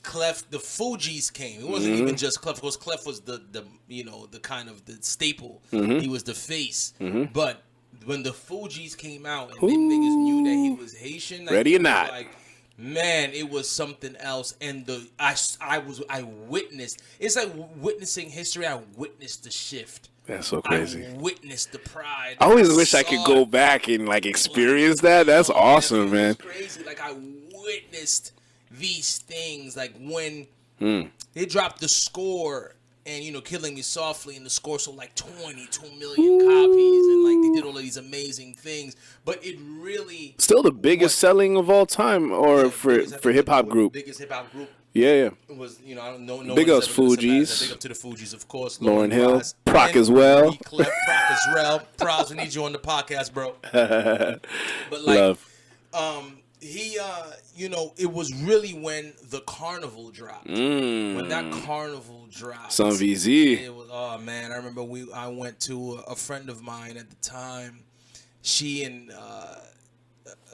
Clef, the Fugees came. It wasn't even just Clef, because Clef was the you know, the kind of the staple. He was the face, but when the Fugees came out and them niggas knew that he was Haitian, like, ready or not, like, man, it was something else. And I witnessed. It's like witnessing history. I witnessed the shift. That's so crazy. I witnessed the pride. I always wish I could go back and like experience that. That's awesome, man. It's crazy. Like, I witnessed these things. Like when they dropped the score. And, you know, Killing Me Softly, and the score sold like 22 million copies. And, like, they did all of these amazing things. But it really... Still the biggest selling of all time, or for hip-hop group. Biggest hip-hop group. Yeah. It was, you know, I don't know. Big ups Fugees. Big up to the Fugees, of course. Lauryn Hill. Proc as well. Proc as well. Props, we need you on the podcast, bro. But, like... Love. He, you know, it was really when the Carnival dropped. When that Carnival dropped. Some VZ. It was, oh, man. I remember I went to a friend of mine at the time. She and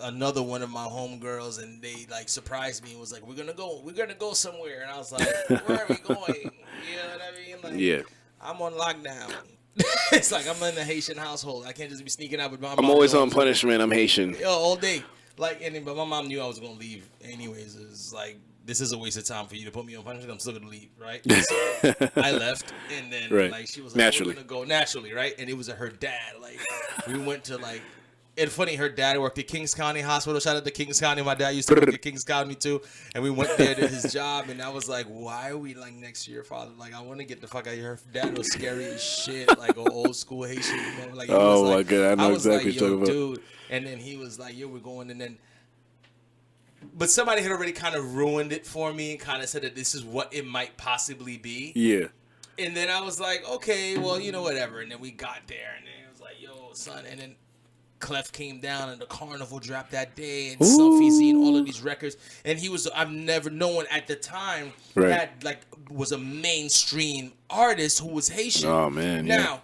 another one of my homegirls, and they, like, surprised me and was like, we're going to go somewhere. And I was like, where are we going? You know what I mean? Like, yeah. I'm on lockdown. It's like I'm in a Haitian household. I can't just be sneaking out with my mom. I'm always on punishment. I'm Haitian. All day. Like, but my mom knew I was gonna leave anyways. It was like, this is a waste of time for you to put me on punishment. I'm still gonna leave, right? So I left, and then like she was like, naturally, we're gonna go naturally, right? And it was her dad. Like, we went to like, and funny, her dad worked at Kings County Hospital. Shout out to Kings County. My dad used to work at Kings County too, and we went there to his job. And I was like, why are we like next to your father? Like, I want to get the fuck out of here. Her dad was scary as shit, like an old school Haitian. You know? Like, oh was my like, god, I know exactly what you're talking about, dude. And then he was like, "Yo, we're going," and then. But somebody had already kind of ruined it for me and kind of said that this is what it might possibly be. Yeah. And then I was like, okay, well, you know, whatever. And then we got there, and then it was like, yo, son. And then Clef came down, and the Carnival dropped that day, and Suffy and all of these records. And he was, no one at the time had, like, was a mainstream artist who was Haitian. Oh, man, Now,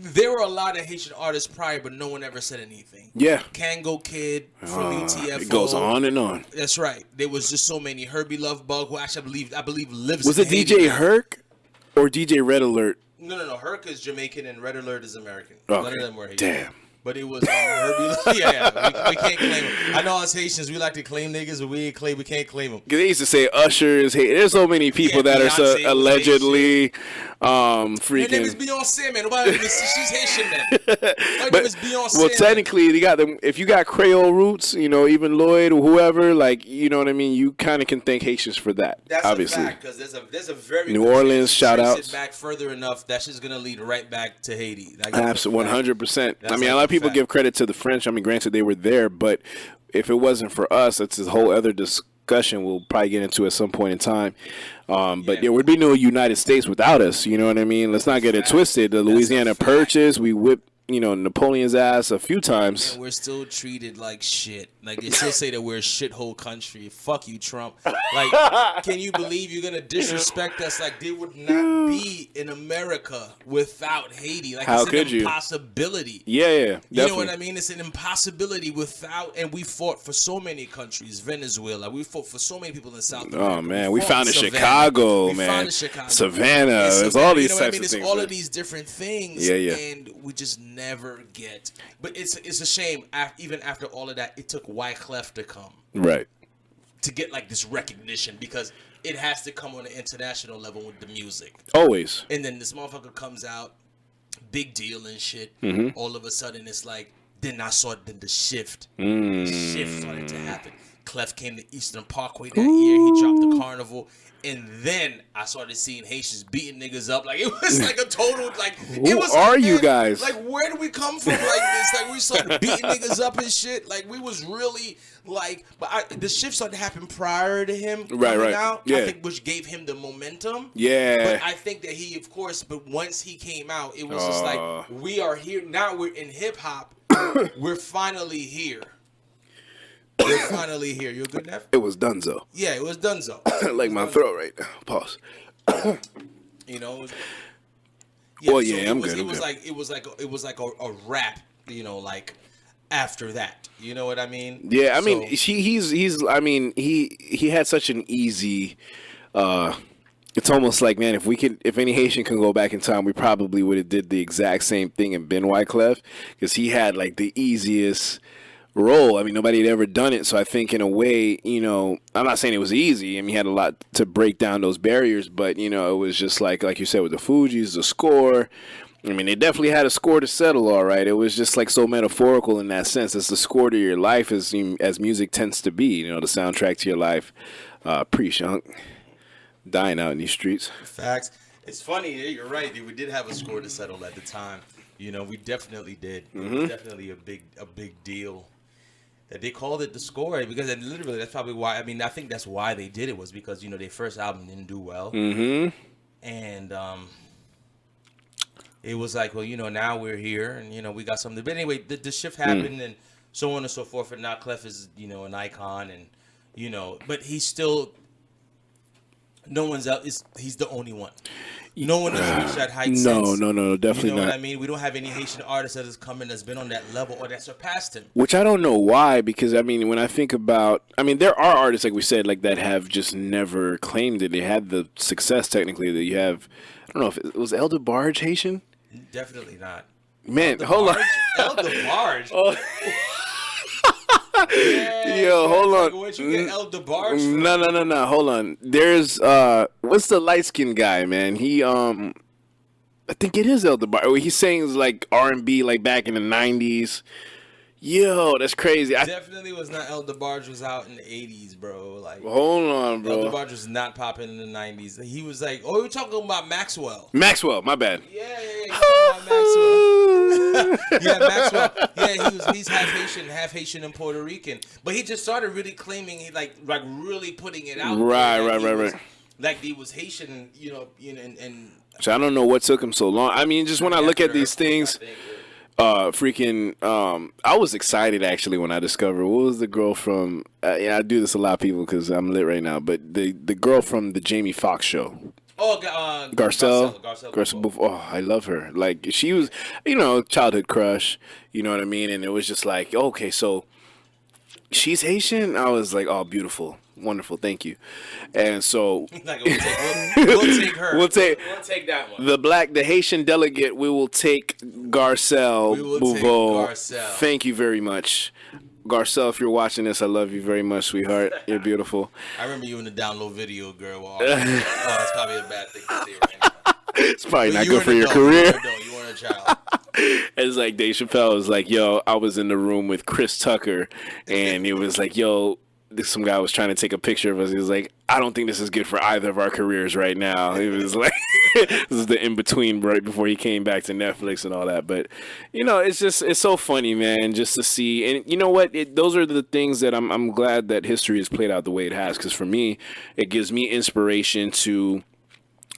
there were a lot of Haitian artists prior, but no one ever said anything. Yeah. Kango Kid from UTFO. It goes on and on. That's right. There was just so many. Herbie Lovebug, who actually I believe lives Was in it Haiti. DJ Herc or DJ Red Alert? No. Herc is Jamaican and Red Alert is American. Okay. None of them were Haitian. Damn. But it was Herbie. We can't claim him. I know us Haitians, we like to claim niggas, but we can't claim them. They used to say Ushers. Hey, there's so many people that are so allegedly freaking. Her name is Beyonce, man. She's Haitian, man. Her name is Beyonce. Well, technically, they got them. If you got Creole roots, you know, even Lloyd or whoever, like, you know what I mean. You kind of can thank Haitians for that. That's obviously. a fact, because there's a very New Orleans shout outs. Back further enough, that's just gonna lead right back to Haiti. Absolutely, 100%. I mean, a lot of people give credit to the French. I mean, granted, they were there, but if it wasn't for us, that's a whole other discussion we'll probably get into at some point in time. But there would be no United States without us. You know what I mean? Let's not get it twisted. The Louisiana Purchase, we whipped, you know, Napoleon's ass a few times. And we're still treated like shit. Like, they still say that we're a shithole country. Fuck you, Trump. Like, can you believe you're gonna disrespect us? Like, there would not be in America without Haiti. Like, how it's could an impossibility. Yeah, definitely. You know what I mean? It's an impossibility without, and we fought for so many countries. Venezuela. We fought for so many people in South America. Oh man, we founded Chicago, man. Savannah. There's all these types of things. It's all of these different things. Yeah. And we just never get. But it's a shame. Even after all of that, it took Wyclef to come. Right. To get like this recognition, because it has to come on an international level with the music. Always. And then this motherfucker comes out, big deal and shit. All of a sudden, it's like Then I saw the shift. The shift started to happen. Clef came to Eastern Parkway that year. He dropped the Carnival. And then I started seeing Haitians beating niggas up. Like, it was like a total, like, it was are like, you man, guys? Like, where do we come from like this? Like, we started beating niggas up and shit. Like, we was really, like, but the shift started to happen prior to him coming out. Yeah. I think, which gave him the momentum. Yeah. But I think that he, of course, but once he came out, it was just like, we are here. Now we're in hip-hop. We're finally here. We're finally here. You a good Neff? It was Dunzo. Yeah, it was Dunzo. Like my throat right now. Pause. You know. Well, yeah, I'm good. It was like a rap. You know, like after that. You know what I mean? Yeah, I mean, he's. I mean, he had such an easy. It's almost like, man, if any Haitian can go back in time, we probably would have did the exact same thing in Ben Wyclef, because he had like the easiest role. I mean, nobody had ever done it. So I think in a way, you know, I'm not saying it was easy. I mean, he had a lot to break down those barriers, but you know, it was just like you said with the Fugees, the score. I mean, they definitely had a score to settle, all right. It was just like so metaphorical in that sense. It's the score to your life, as music tends to be. You know, the soundtrack to your life. Pre-Shunk, dying out in these streets. Facts. It's funny. You're right. We did have a score to settle at the time. You know, we definitely did. It was definitely a big deal. That they called it the score, because literally that's probably why. I mean, I think that's why they did it, was because, you know, their first album didn't do well, and it was like, well, you know, now we're here, and you know, we got something. But anyway, the shift happened, and so on and so forth. And now Clef is, you know, an icon, and you know, but he's still, no one's out. He's the only one. No one has reached that height. No, definitely you know not. What I mean, we don't have any Haitian artist that has come in that's been on that level or that surpassed him. Which I don't know why, because I mean, when I think about, I mean, there are artists, like we said, like that have just never claimed it. They had the success technically that you have. I don't know if it was El DeBarge Haitian. Definitely not. Man, hold on. El DeBarge. Oh. Yeah, yo, hold on. Like, where'd you get El DeBarge from? No. Hold on. There's what's the light skinned guy, man? He I think it is El DeBarge. He sings like R&B like back in the 90s. Yo, that's crazy. Definitely was not El DeBarge. Was out in the 80s, bro. Like, hold on, bro. El DeBarge was not popping in the 90s. He was like, oh, we're talking about Maxwell. Maxwell, my bad. Yeah. Maxwell. Yeah, Maxwell. Yeah, he's half Haitian and Puerto Rican. But he just started really claiming, like really putting it out. Right. Like he was Haitian, you know, and so I don't know what took him so long. I mean, just when I look at these things. I was excited actually when I discovered, what was the girl from, I do this a lot, people, because I'm lit right now, but the girl from the Jamie Foxx show. Oh, Garcelle. Oh, I love her. Like, she was, you know, childhood crush, you know what I mean? And it was just like, okay, so she's Haitian? I was like, oh, beautiful. Wonderful, thank you. And so we'll take her. We'll take that one. The Haitian delegate. We will take Garcelle Bouveau. Thank you very much, Garcelle. If you're watching this, I love you very much, sweetheart. You're beautiful. I remember you in the download video, girl. It's probably a bad thing to say right now. It's probably not good for your career. You weren't a child. It's like Dave Chappelle was like, yo, I was in the room with Chris Tucker, and he was like, yo. Some guy was trying to take a picture of us. He was like, I don't think this is good for either of our careers right now. He was like, this is the in-between right before he came back to Netflix and all that. But, you know, it's so funny, man, just to see. And you know what? Those are the things that I'm glad that history has played out the way it has. Because for me, it gives me inspiration to,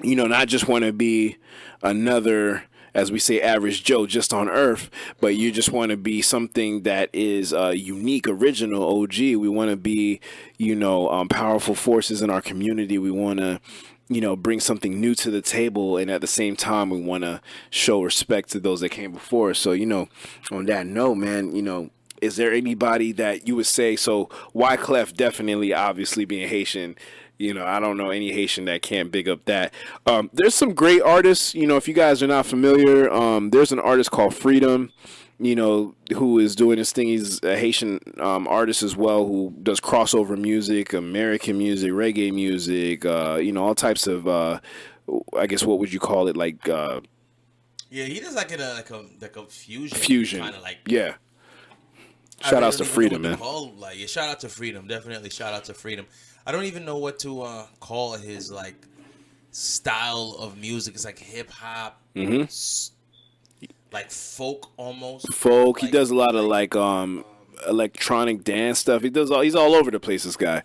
you know, not just want to be another, as we say, average Joe just on earth, but you just want to be something that is unique, original, OG. We want to be, you know, powerful forces in our community. We want to, you know, bring something new to the table. And at the same time, we want to show respect to those that came before us. So, you know, on that note, man, you know, is there anybody that you would say, so Wyclef definitely, obviously being Haitian, you know, I don't know any Haitian that can't big up that. There's some great artists, you know, if you guys are not familiar, there's an artist called Freedom, you know, who is doing this thing. He's a Haitian artist as well, who does crossover music, American music, reggae music, you know, all types of, I guess, what would you call it? Like, yeah, he does like a fusion. Kind of like. Yeah. Shout outs to Freedom, man. Like, yeah, shout out to Freedom. Definitely shout out to Freedom. I don't even know what to call his like style of music. It's like hip hop, like folk almost. Folk. Like, he does a lot of like electronic dance stuff. He's all over the place. This guy,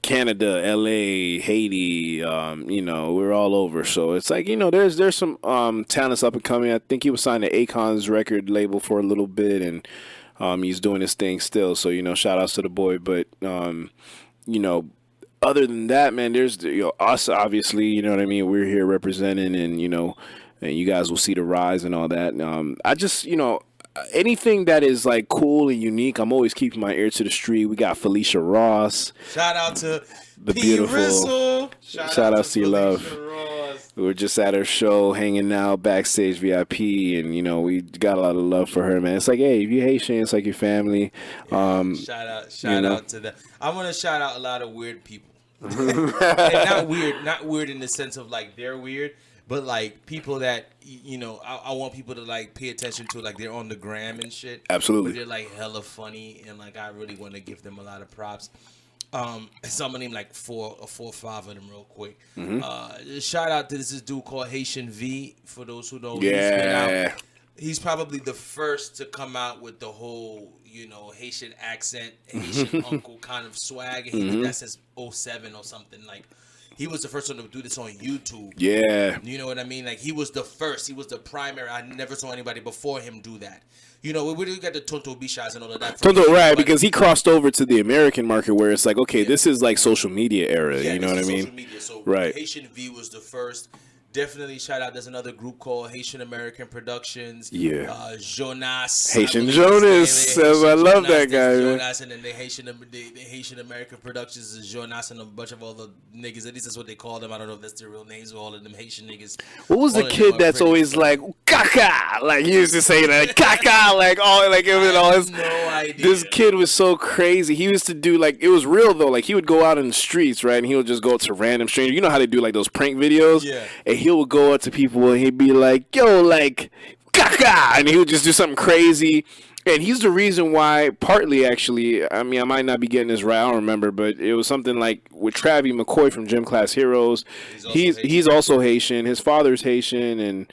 Canada, L.A., Haiti. You know, we're all over. So it's like, you know, there's some talents up and coming. I think he was signed to Akon's record label for a little bit, and he's doing his thing still. So, you know, shout outs to the boy. But you know, other than that, man, there's us, obviously. You know what I mean? We're here representing, and you know, and you guys will see the rise and all that. I just, you know, anything that is like cool and unique, I'm always keeping my ear to the street. We got Felicia Ross. Shout out to the P. beautiful. Rizzle. Shout out to your love. Ross. We were just at her show, hanging out backstage VIP, and you know, we got a lot of love for her, man. It's like, hey, if you Haitian, it's like your family. Yeah, shout out to them. I want to shout out a lot of weird people. And not weird in the sense of like they're weird, but like people that, you know, I want people to like pay attention to, like they're on the gram and shit. Absolutely. But they're like hella funny, and like I really want to give them a lot of props. So I'm gonna name like four or five of them real quick. Shout out to this dude called Haitian V. For those who don't, yeah, he's probably the first to come out with the whole, you know, Haitian accent, Haitian uncle kind of swag. He did that since 2007 or something. Like, he was the first one to do this on YouTube. Yeah. You know what I mean? Like, he was the first. He was the primary. I never saw anybody before him do that. You know, we got the Tonto Bishas and all of that. Tonto, right, because he crossed over to the American market where it's like, okay, this is like social media era. Yeah, you know what I mean? Social media. So right. Haitian V was the first. Definitely shout out. There's another group called Haitian American Productions. Yeah. Jonas. Haitian Jonas. I love that guy. Jonas, and then the Haitian American Productions is Jonas and a bunch of other niggas. At least that's what they call them. I don't know if that's their real names. All of them Haitian niggas. What was the kid that's always like caca? Like he used to say that caca, like all like it was all his. No idea. This kid was so crazy. He used to do like, it was real though. Like he would go out in the streets, right, and he would just go to random strangers. You know how they do like those prank videos? Yeah. And he would go up to people and he'd be like, yo, like, caca, and he would just do something crazy. And he's the reason why, partly actually, I mean, I might not be getting this right, I don't remember, but it was something like with Travie McCoy from Gym Class Heroes. He's also Haitian. His father's Haitian, and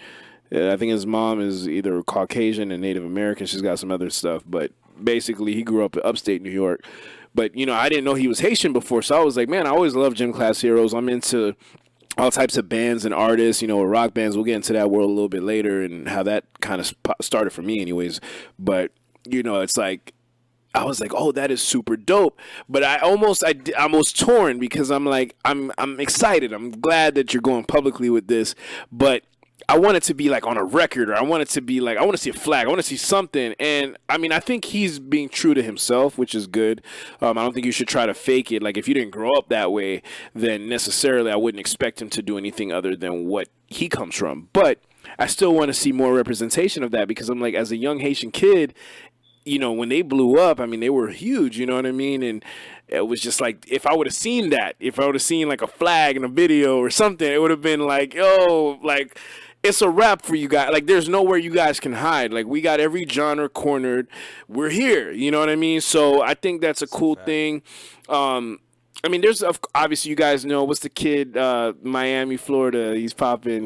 I think his mom is either Caucasian and Native American. She's got some other stuff, but basically he grew up in upstate New York. But, you know, I didn't know he was Haitian before, so I was like, man, I always loved Gym Class Heroes. I'm into all types of bands and artists, you know, rock bands. We'll get into that world a little bit later and how that kind of started for me anyways. But, you know, it's like, I was like, oh, that is super dope. But I almost torn because I'm like, I'm excited. I'm glad that you're going publicly with this. But I want it to be like on a record, or I want it to be like, I want to see a flag. I want to see something. And I mean, I think he's being true to himself, which is good. I don't think you should try to fake it. Like if you didn't grow up that way, then necessarily I wouldn't expect him to do anything other than what he comes from. But I still want to see more representation of that, because I'm like, as a young Haitian kid, you know, when they blew up, I mean, they were huge, you know what I mean? And it was just like, if I would have seen that, if I would have seen like a flag in a video or something, it would have been like, oh, like, it's a wrap for you guys. Like, there's nowhere you guys can hide. Like, we got every genre cornered. We're here. You know what I mean? So I think that's a cool thing. I mean, there's obviously, you guys know, what's the kid, Miami, Florida? He's popping.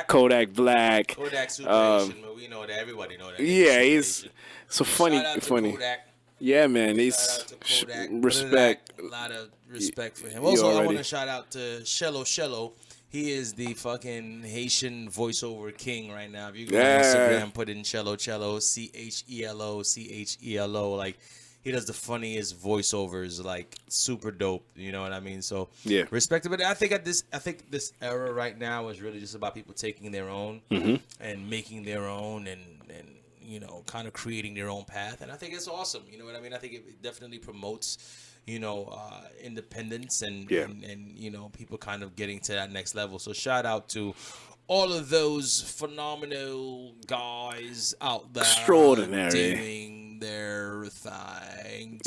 Kodak Black. Kodak Super Asian. We know that. Everybody know that. Yeah, he's so funny. Kodak. Yeah, man. He's respect. A lot of respect for him. Also, I want to shout out to Shello. He is the fucking Haitian voiceover king right now. If you go on Instagram, put in Chelo, Chelo. Like, he does the funniest voiceovers, like super dope. You know what I mean? So yeah, respect it. But I think this era right now is really just about people taking their own and making their own and you know, kind of creating their own path. And I think it's awesome. You know what I mean? I think it definitely promotes, you know, independence and you know, people kind of getting to that next level. So shout out to all of those phenomenal guys out there, extraordinary, doing their thing.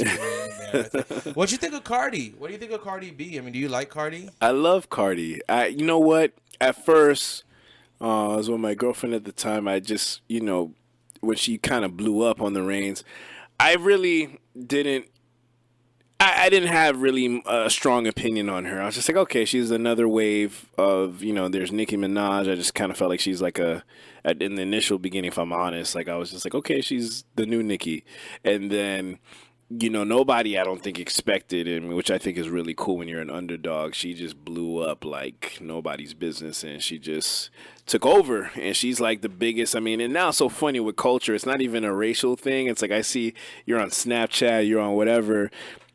What do you think of Cardi? What do you think of Cardi B? I mean, do you like Cardi? I love Cardi. You know what? At first, I was with my girlfriend at the time. I just, you know, when she kind of blew up on the reins, I really didn't. I didn't have really a strong opinion on her. I was just like, okay, she's another wave of, there's Nicki Minaj. I just kind of felt like she's like in the initial beginning, if I'm honest, like I was just like, okay, she's the new Nicki. And then, nobody I don't think expected, and which I think is really cool when you're an underdog. She just blew up like nobody's business, and she just took over, and she's like the biggest. I mean, and now it's so funny with culture. It's not even a racial thing. It's like I see you're on Snapchat, you're on whatever,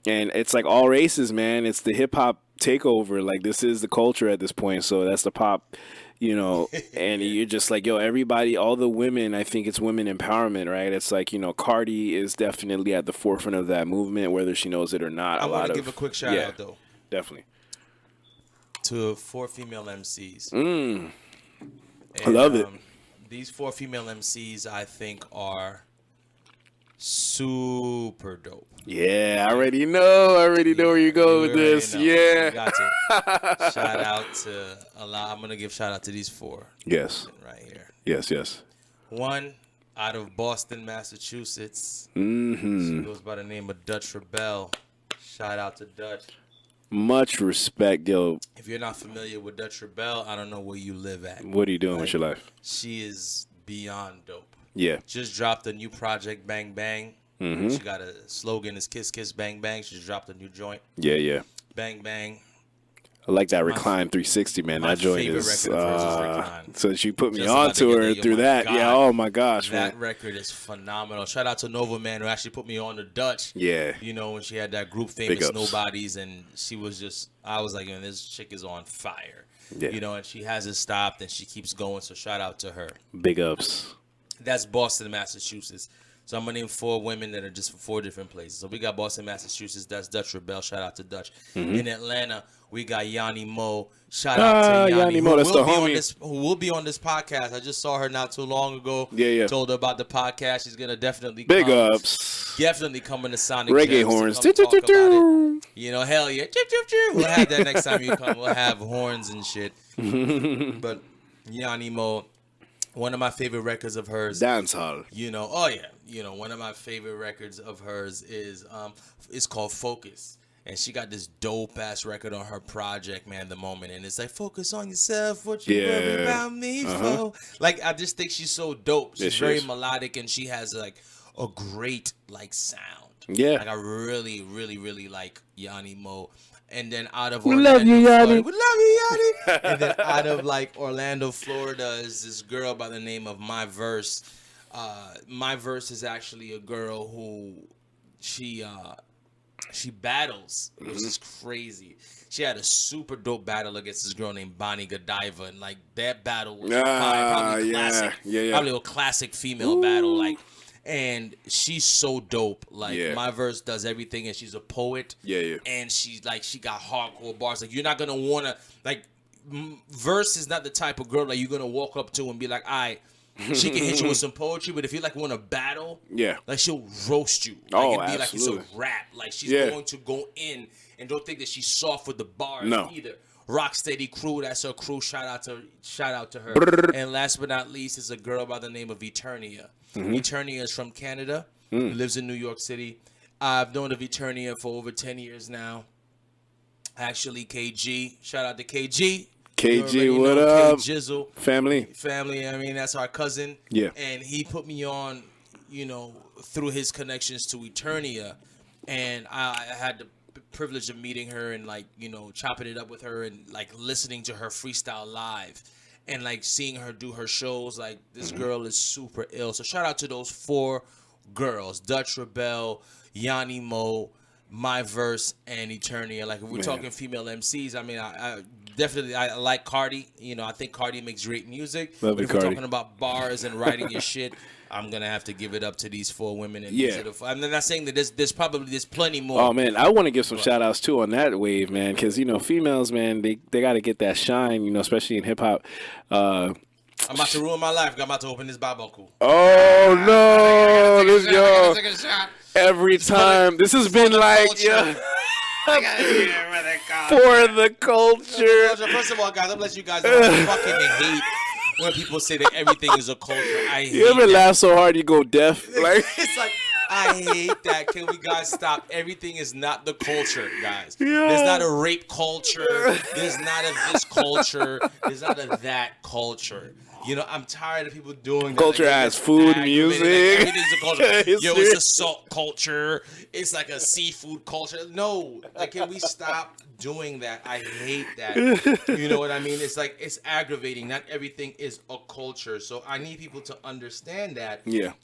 and it's like all races, man. It's the hip hop takeover. Like this is the culture at this point. So that's the pop, and you're just like, yo, everybody, all the women, I think it's women empowerment, right? It's like, Cardi is definitely at the forefront of that movement, whether she knows it or not. I want to give a quick shout out, though. Definitely. To 4 female MCs. I love it. These 4 female MCs, I think, are super dope. Yeah, I already know where you go with this. Know. Yeah. Got to. Shout out to I'm going to give shout out to these 4. Yes. Right here. Yes. One out of Boston, Massachusetts. Mm-hmm. She goes by the name of Dutch Revol. Shout out to Dutch. Much respect, yo. If you're not familiar with Dutch Revol, I don't know where you live at. What are you doing with your life? She is beyond dope. Yeah. Just dropped a new project, Bang Bang. Mm-hmm. She got a slogan, is Kiss Kiss Bang Bang. She just dropped a new joint. Yeah. Bang Bang. I like that Recline 360, man. That joint is, record of hers is Recline. so she put me Just on about to to her get through that. God. Yeah, oh my gosh, That man. record is phenomenal. Shout out to Nova Man, who actually put me on to Dutch. Yeah. When she had that group Famous Nobodies, and she was just, I was like, this chick is on fire. Yeah. And she hasn't stopped, and she keeps going, so shout out to her. Big ups. That's Boston, Massachusetts. So I'm going to name 4 women that are just from 4 different places. So we got Boston, Massachusetts. That's Dutch Revol. Shout out to Dutch. Mm-hmm. In Atlanta, we got Yanni Mo. Shout out to Yanni Mo. That's the homie. Who will be on this podcast. I just saw her not too long ago. Yeah. Told her about the podcast. She's going to definitely Big ups. Definitely coming to Sonik Reggae Gemz horns. Hell yeah. We'll have that next time you come. We'll have horns and shit. But Yanni Mo, one of my favorite records of hers. Dancehall. One of my favorite records of hers is it's called Focus. And she got this dope ass record on her project, man, The Moment. And it's like, focus on yourself, what you worry about me for. Like, I just think she's so dope. She's very melodic, and she has like a great sound. Yeah. Like I really, really, really like Yanni Mo. And then out of We love you, Yanni. And then out of Orlando, Florida, is this girl by the name of My Verse. My Verse is actually a girl who she battles, which is crazy. She had a super dope battle against this girl named Bonnie Godiva, and that battle was probably classic. Yeah. Probably a classic female battle, and she's so dope. My Verse does everything, and she's a poet. Yeah. And she's she got hardcore bars. You're not gonna wanna Verse is not the type of girl that you're gonna walk up to and be like, she can hit you with some poetry, but if you want to battle, she'll roast you. It'd be like it's a rap. She's going to go in, and don't think that she's soft with the bars either. Rocksteady Crew, that's her crew. Shout out to her. And last but not least is a girl by the name of Eternia. Eternia is from Canada. Lives in New York City. I've known of Eternia for over 10 years now. Actually, KG. Shout out to KG. KG, what up? Jizzle. Family. I mean, that's our cousin. Yeah. And he put me on, through his connections to Eternia. And I had the privilege of meeting her and, chopping it up with her and, listening to her freestyle live. And, seeing her do her shows. This girl is super ill. So, shout out to those 4 girls. Dutch Revol, Yanni Mo, My Verse, and Eternia. If we're talking female MCs, I mean, I definitely like Cardi. I think Cardi makes great music. Love but it, if we're Cardi. talking about bars and writing your shit, I'm gonna have to give it up to these 4 women. And I'm not saying that there's plenty more. Oh man, I want to give some shout outs too on that wave, man, because females, man, they got to get that shine, especially in hip hop. I'm about to ruin my life. I'm about to open this Babaku. Oh no, this yo. Every time this has been for the culture. First of all, guys, I'm letting you guys know I fucking hate when people say that everything is a culture. I hate You ever that. laugh so hard you go deaf? It's I hate that. Can we guys stop? Everything is not the culture, guys. Yeah. There's not a rape culture. There's not a this culture. There's not a that culture. You know, I'm tired of people doing that. Culture like, has it's food, aggravating, music. like, everything's a culture. It's Yo, serious. it's a salt culture. It's like a seafood culture. No, like, can we stop doing that? I hate that. You know what I mean? It's like, it's aggravating. Not everything is a culture. So I need people to understand that. Yeah.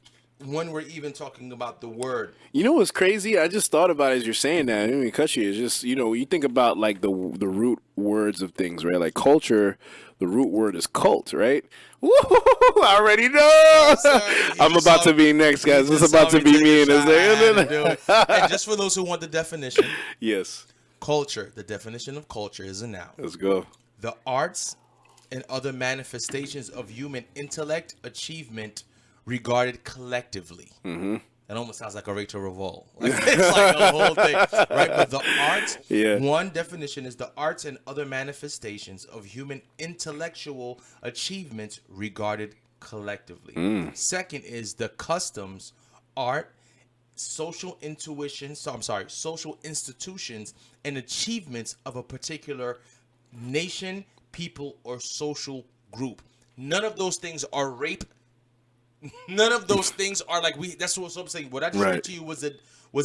When we're even talking about the word. You know what's crazy? I just thought about it as you're saying that. I didn't even cut you. It's just, you know, you think about like the root words of things, right? Like culture, the root word is cult, right? Woo! I already know. I'm about to be next, guys. It's about to be me in a second. And just for those who want the definition, Yes. culture, the definition of culture is a noun. Let's go. The arts and other manifestations of human intellect, achievement, regarded collectively. Mm-hmm. That almost sounds like Arieto Revol. Like, it's like the whole thing, right? But the arts, one definition is the arts and other manifestations of human intellectual achievements regarded collectively. Second is the customs, art, social social institutions and achievements of a particular nation, people, or social group. None of those things are rape. None of those things are like that's what I'm saying. What I just read to you was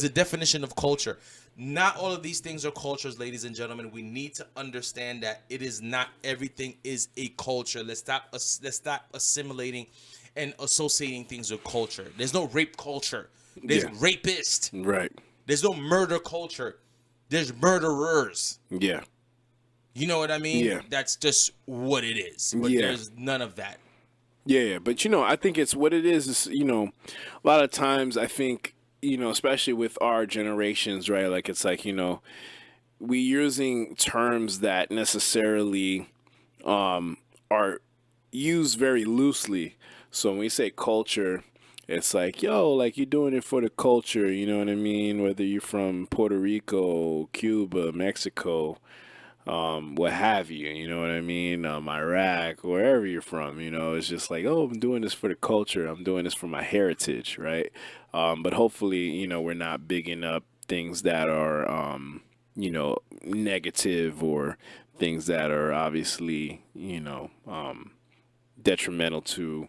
a definition of culture. Not all of these things are cultures, ladies and gentlemen. We need to understand that it is not everything is a culture. Let's stop assimilating and associating things with culture. There's no rape culture. There's rapist. Right. There's no murder culture. There's murderers. Yeah. You know what I mean? Yeah. That's just what it is. But there's none of that. Yeah, but you know, I think it's what it is, you know, a lot of times I think, you know, especially with our generations, right? Like it's like, you know, we using terms that necessarily are used very loosely. So when we say culture, it's like, yo, like you're doing it for the culture, you know what I mean? Whether you're from Puerto Rico, Cuba, Mexico, what have you know what I mean? Iraq, wherever you're from, you know, it's just like, oh, I'm doing this for the culture. I'm doing this for my heritage, right? But hopefully, you know, we're not bigging up things that are, you know, negative or things that are obviously, you know, detrimental to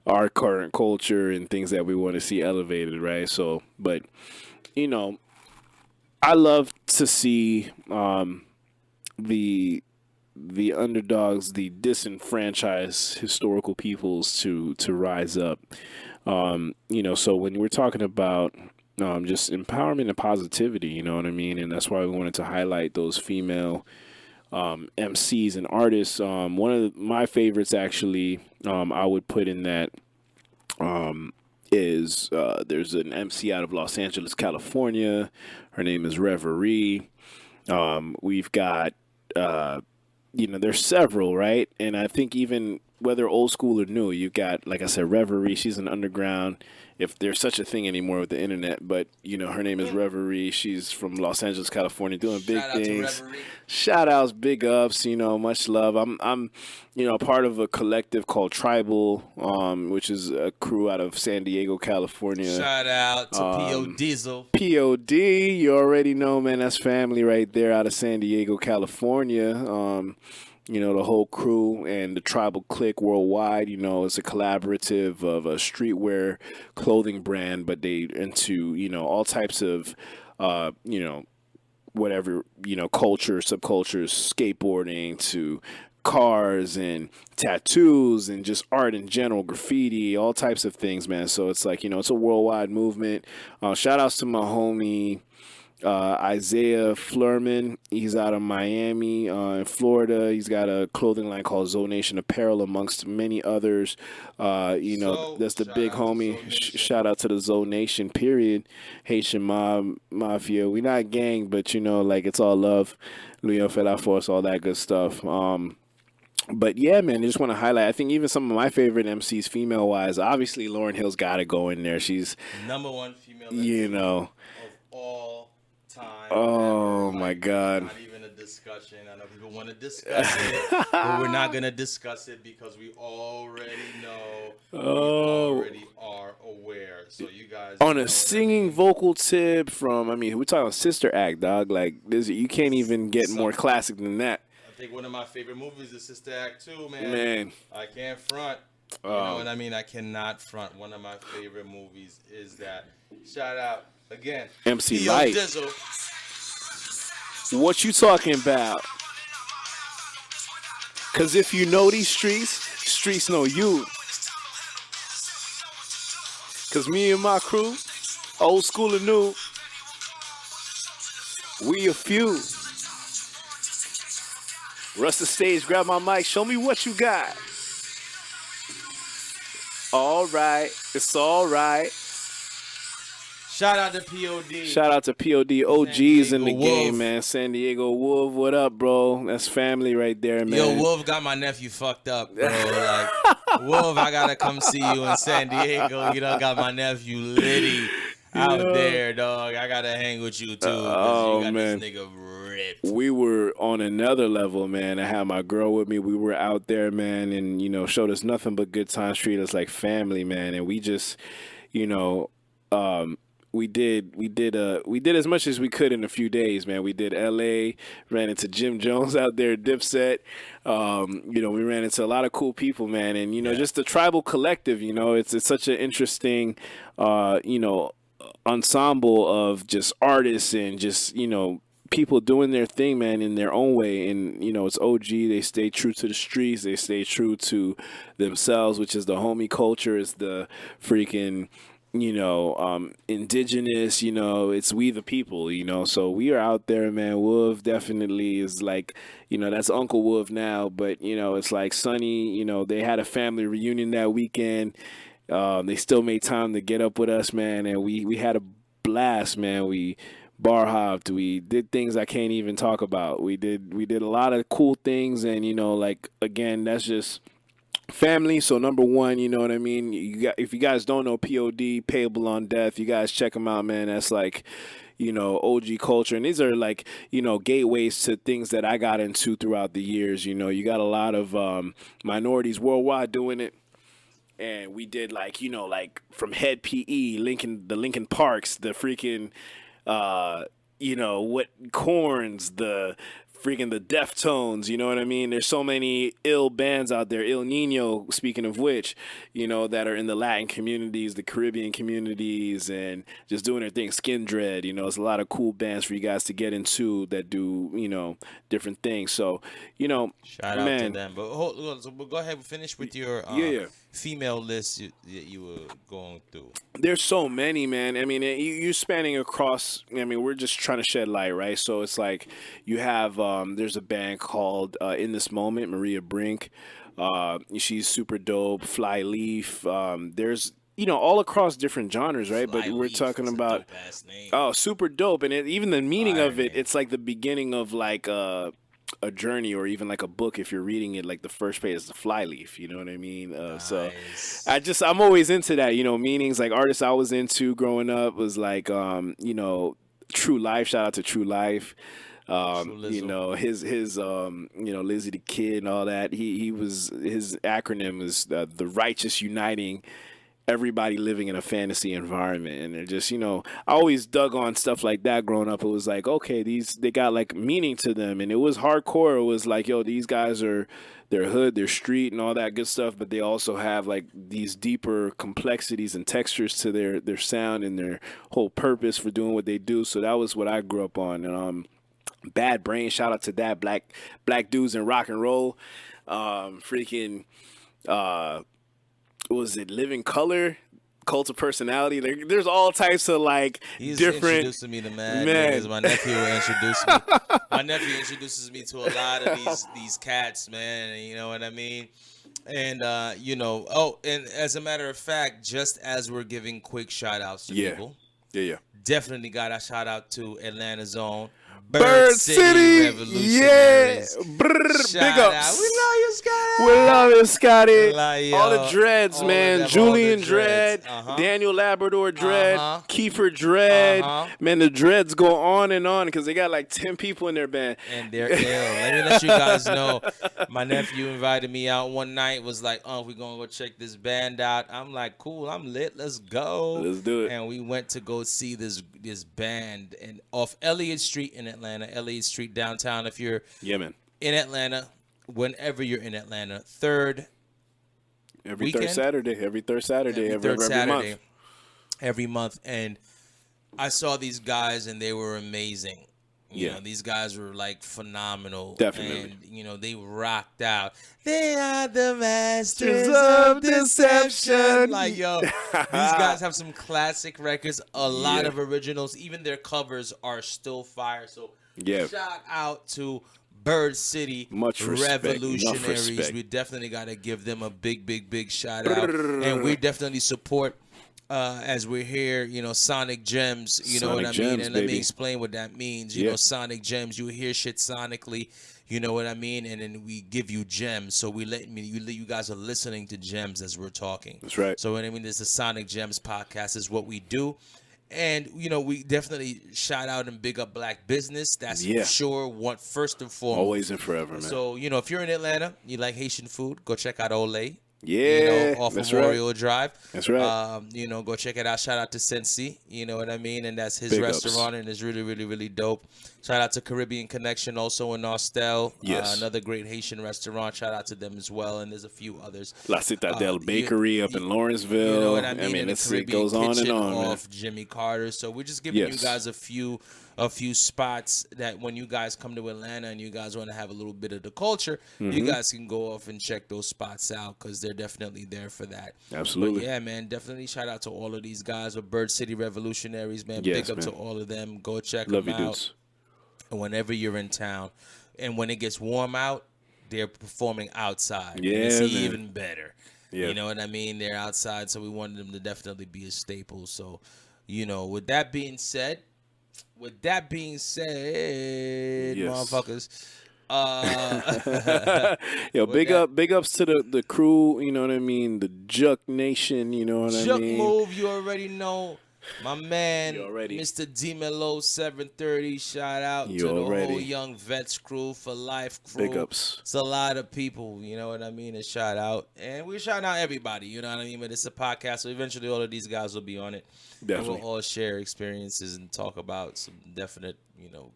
our current culture and things that we want to see elevated, right? So, but, you know, I love to see the underdogs, the disenfranchised historical peoples to rise up. You know, so when we're talking about just empowerment and positivity, you know what I mean? And that's why we wanted to highlight those female MCs and artists. One of my favorites, actually, I would put in that is there's an MC out of Los Angeles, California. Her name is Reverie. We've got, you know, there's several, right? And I think even whether old school or new, you've got, like I said, Reverie. She's an underground, if there's such a thing anymore with the internet. But, you know, her name is Reverie. She's from Los Angeles, California, doing big things. Shout outs, big ups, you know, much love. I'm, you know, part of a collective called Tribal, which is a crew out of San Diego, California. Shout out to P.O. Diesel. P.O.D., you already know, man, that's family right there out of San Diego, California. You know, the whole crew and the Tribal Clique worldwide, you know, it's a collaborative of a streetwear clothing brand, but they into, you know, all types of, you know, whatever, you know, culture, subcultures, skateboarding to cars and tattoos and just art in general, graffiti, all types of things, man. So it's like, you know, it's a worldwide movement. Shout outs to my homie, Isaiah Flurman. He's out of Miami, in Florida. He's got a clothing line called Zonation Apparel, amongst many others. You know, that's the big homie. Shout out to the Zonation, period. Haitian mob, mafia. We not gang, but you know, like it's all love. Leon Fela Force, all that good stuff. But yeah, man, I just want to highlight, I think even some of my favorite MCs, female-wise, obviously Lauryn Hill's got to go in there. She's #1 female, you know, of all time. Oh ever. my God. Not even a discussion. I know people want to discuss it, but we're not going to discuss it because we already know. We already are aware guys. On You a know what I singing mean? vocal tip from, I mean, we're talking Sister Act, dog. Like, you can't even get more Something. classic than that. I think one of my favorite movies is Sister Act 2, man. Man, I can't front. You know what I mean? I cannot front. One of my favorite movies is that. Shout out again. MC P.O. Light. Dizzle. What you talking about? Because if you know these streets, streets know you. Because me and my crew, old school and new, we a few. Rush the stage, grab my mic, show me what you got. All right, it's all right. Shout out to POD. Shout out to POD OGs in the game, man. San Diego Wolf, what up, bro? That's family right there, man. Yo, Wolf got my nephew fucked up, bro. Like, Wolf, I gotta come see you in San Diego. You done got my nephew Liddy out there, dog. I gotta hang with you too. Oh, you got man. This nigga ripped. We were on another level, man. I had my girl with me. We were out there, man, and, you know, showed us nothing but good times, treated us like family, man. And we just, you know, we did as much as we could in a few days, man. We did LA, ran into Jim Jones out there, Dipset. You know, we ran into a lot of cool people, man. And, you know, just the tribal collective, you know, it's such an interesting, you know, ensemble of just artists and just, you know, people doing their thing, man, in their own way. And, you know, it's OG. They stay true to the streets. They stay true to themselves, which is the homie culture. It's the freaking, you know, indigenous, you know, it's we the people, you know. So we are out there, man. Wolf definitely is like, you know, that's Uncle Wolf now. But, you know, it's like Sonny, you know, they had a family reunion that weekend. They still made time to get up with us, man. And we had a blast, man. We bar hopped. We did things I can't even talk about. We did a lot of cool things. And, you know, like, again, that's just family. So number one, you know what I mean? If you guys don't know POD, Payable on Death, you guys check them out, man. That's like, you know, OG culture. And these are like, you know, gateways to things that I got into throughout the years. You know, you got a lot of minorities worldwide doing it. And we did like, you know, like from Head PE, the Lincoln Parks, the freaking, you know, what Corns, the Deftones, you know what I mean? There's so many ill bands out there. Il Nino, speaking of which, you know, that are in the Latin communities, the Caribbean communities, and just doing their thing. Skin Dread, you know, there's a lot of cool bands for you guys to get into that do, you know, different things. So, you know, shout out to them. But hold on, so we'll go ahead and finish with your female list that you were going through. There's so many, man. I mean, you're spanning across. I mean, we're just trying to shed light, right? So it's like you have there's a band called In This Moment, Maria Brink. She's super dope. Fly Leaf. There's, you know, all across different genres, right? Fly But we're Leaf, talking that's a about dope-ass name. Oh, super dope, and even the meaning Fire of it, name. it's like the beginning of like a journey or even like a book. If you're reading it, like the first page is the flyleaf, you know what I mean? So I'm always into that, you know, meanings. Like artists I was into growing up was like you know, True Life. Shout out to True Life. You know, his you know, Lizzie the Kid and all that. He was, his acronym is the Righteous Uniting everybody living in a fantasy environment. And they're just, you know, I always dug on stuff like that growing up. It was like, okay, they got like meaning to them, and it was hardcore. It was like, yo, these guys are, their hood, their street and all that good stuff, but they also have like these deeper complexities and textures to their sound and their whole purpose for doing what they do. So that was what I grew up on. And Bad Brain, shout out to that, black dudes in rock and roll. Freaking was it Living Color, Cult of Personality? There's all types of like He's different. introducing me to mad niggas. My nephew introduced me. My nephew introduces me to a lot of these cats, man. And you know what I mean? And you know, and as a matter of fact, just as we're giving quick shout outs to people, Yeah. definitely got a shout out to Atlanta's own Bird City, yeah. Revolutionaries. Brr, Shout big out. ups. We love you, Scotty. We love it, Scotty. Like, All yo, the dreads, all man. of them, Julian all the dreads. Dread, Daniel Labrador Dread, Kiefer Dread. Man, the dreads go on and on because they got like 10 people in their band. And they're ill. Let me let you guys know. My nephew invited me out one night. Was like, "Oh, we're gonna go check this band out." I'm like, "Cool, I'm lit. Let's go. Let's do it." And we went to go see this band and off Elliott Street in Atlanta, Elliott Street downtown. If you're man. in Atlanta, whenever you're in Atlanta, every third Saturday, every month. And I saw these guys, and they were amazing. You know, these guys were like phenomenal. Definitely. And, they rocked out. They are the masters of deception. Like, yo, these guys have some classic records, a lot of originals. Even their covers are still fire. So, shout out to Bird City Revolutionaries. We definitely got to give them a big shout out. And we definitely support. As we're here, Sonik Gemz, you know what I mean? And let me explain what that means. You know, Sonik Gemz, you hear shit sonically, you know what I mean? And then we give you gems. So you guys are listening to gems as we're talking. That's right. So, I mean, this is Sonik Gemz podcast is what we do. And, we definitely shout out and big up black business. That's for sure. First and foremost. Always and forever, man. So, if you're in Atlanta, you like Haitian food, go check out Ole. Off Memorial Drive. That's right. Go check it out. Shout out to Sensi, you know what I mean? And that's his Big restaurant, and it's really, really, really dope. Shout out to Caribbean Connection, also in Austell. Another great Haitian restaurant. Shout out to them as well, and there's a few others. La Citadel Bakery up in Lawrenceville. You know what I mean? And it goes on and on, off Jimmy Carter. So we're just giving you guys a few spots that when you guys come to Atlanta and you guys want to have a little bit of the culture, you guys can go off and check those spots out because they're definitely there for that. Absolutely. But yeah, man, definitely shout out to all of these guys with Bird City Revolutionaries, man. Big up to all of them. Go check them out. Dudes. And whenever you're in town, and when it gets warm out, they're performing outside. Yeah, it's man. even better. Yeah. You know what I mean? They're outside, so we wanted them to definitely be a staple. So, with that being said, motherfuckers. Yo, big ups to the crew, you know what I mean? The Juck Nation, you know what I mean? Juck Move, you already know. My man, Mr. D-Melo 730, shout out to the whole Young Vets crew for life crew. Big ups. It's a lot of people, you know what I mean? A shout out. And we shout out everybody, you know what I mean? But it's a podcast, so eventually all of these guys will be on it. Definitely. And we'll all share experiences and talk about some definite,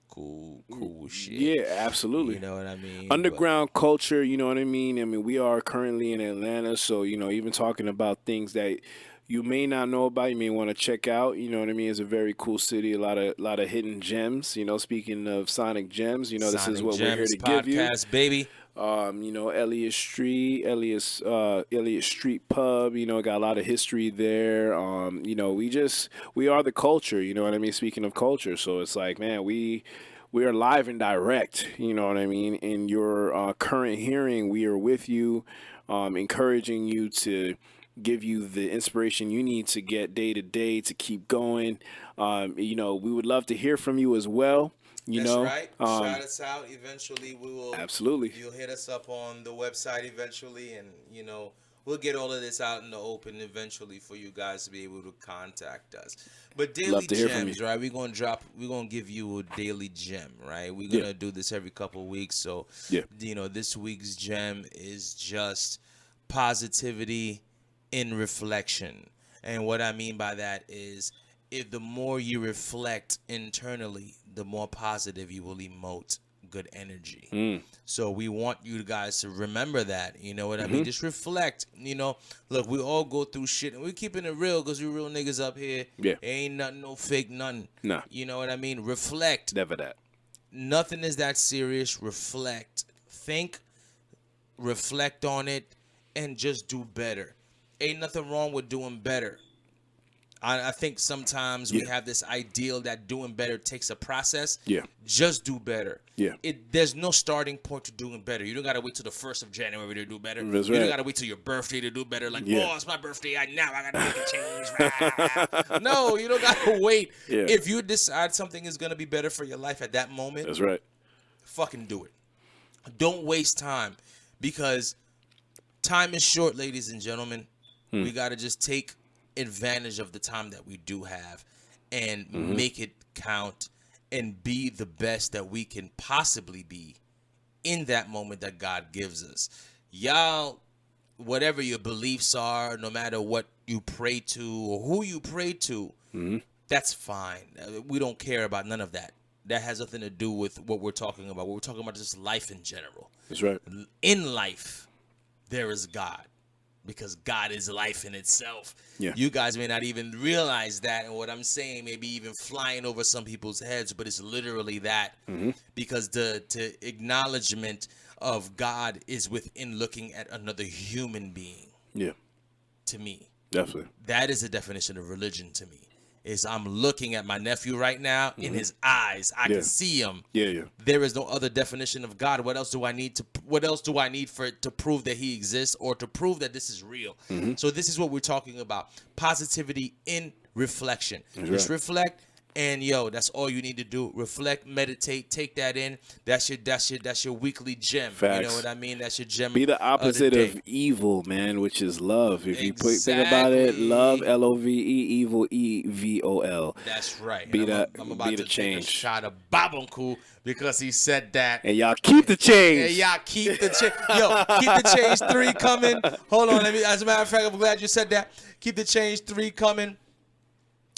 cool shit. Yeah, absolutely. You know what I mean? Underground culture, you know what I mean? I mean, we are currently in Atlanta, so, even talking about things that you may not know about, you may want to check out. You know what I mean? It's a very cool city. A lot of hidden gems. Speaking of Sonik Gemz, this is what we're here to give you. Podcast, baby. Elliott Street Pub. Got a lot of history there. We are the culture. You know what I mean? Speaking of culture, so it's like, man, we are live and direct. You know what I mean? In your current hearing, we are with you, encouraging you to give you the inspiration you need to get day to day to keep going. We would love to hear from you as well. That's right. Shout us out. Eventually, we will. Absolutely. You'll hit us up on the website eventually, and we'll get all of this out in the open eventually for you guys to be able to contact us. But daily gems, right? We're gonna give you a daily gem, right? We're gonna do this every couple of weeks. So, this week's gem is just positivity in reflection. And what I mean by that is, if the more you reflect internally, the more positive you will emote good energy. So we want you guys to remember that. You know what I mean? Just reflect. Look, we all go through shit, and we're keeping it real because we're real niggas up here. Yeah. Ain't nothing, no fake, nothing. Nah. You know what I mean? Reflect. Never that. Nothing is that serious. Reflect. Think. Reflect on it, and just do better. Ain't nothing wrong with doing better. I think sometimes we have this ideal that doing better takes a process. Yeah. Just do better. Yeah. There's no starting point to doing better. You don't got to wait till the 1st of January to do better. That's You right. don't got to wait till your birthday to do better. Like, Yeah. oh, it's my birthday. Now I got to make a change. No, you don't got to wait. Yeah. If you decide something is going to be better for your life at that moment, That's right. fucking do it. Don't waste time, because time is short, ladies and gentlemen. We got to just take advantage of the time that we do have and make it count and be the best that we can possibly be in that moment that God gives us. Y'all, whatever your beliefs are, no matter what you pray to or who you pray to, that's fine. We don't care about none of that. That has nothing to do with what we're talking about. What we're talking about is just life in general. That's right. In life, there is God, because God is life in itself. Yeah. You guys may not even realize that, and what I'm saying may be even flying over some people's heads, but it's literally that, because the acknowledgement of God is within looking at another human being. Yeah. To me, Definitely. that is the definition of religion to me. Is I'm looking at my nephew right now in his eyes. I can see him. Yeah. There is no other definition of God. What else do I need for it to prove that he exists, or to prove that this is real? So this is what we're talking about. Positivity in reflection. Just reflect, and that's all you need to do. Reflect, meditate, take that in. That's your weekly gem. Facts. You know what I mean? That's your gem. Be the opposite of, of evil, man, which is love. If you think about it, love, LOVE, evil, EVOL. That's right. I'm about to change. take a shot of Babunku because he said that. And y'all keep the change. And y'all keep the change. Yo, keep the change 3 coming. Hold on, as a matter of fact, I'm glad you said that. Keep the change 3 coming.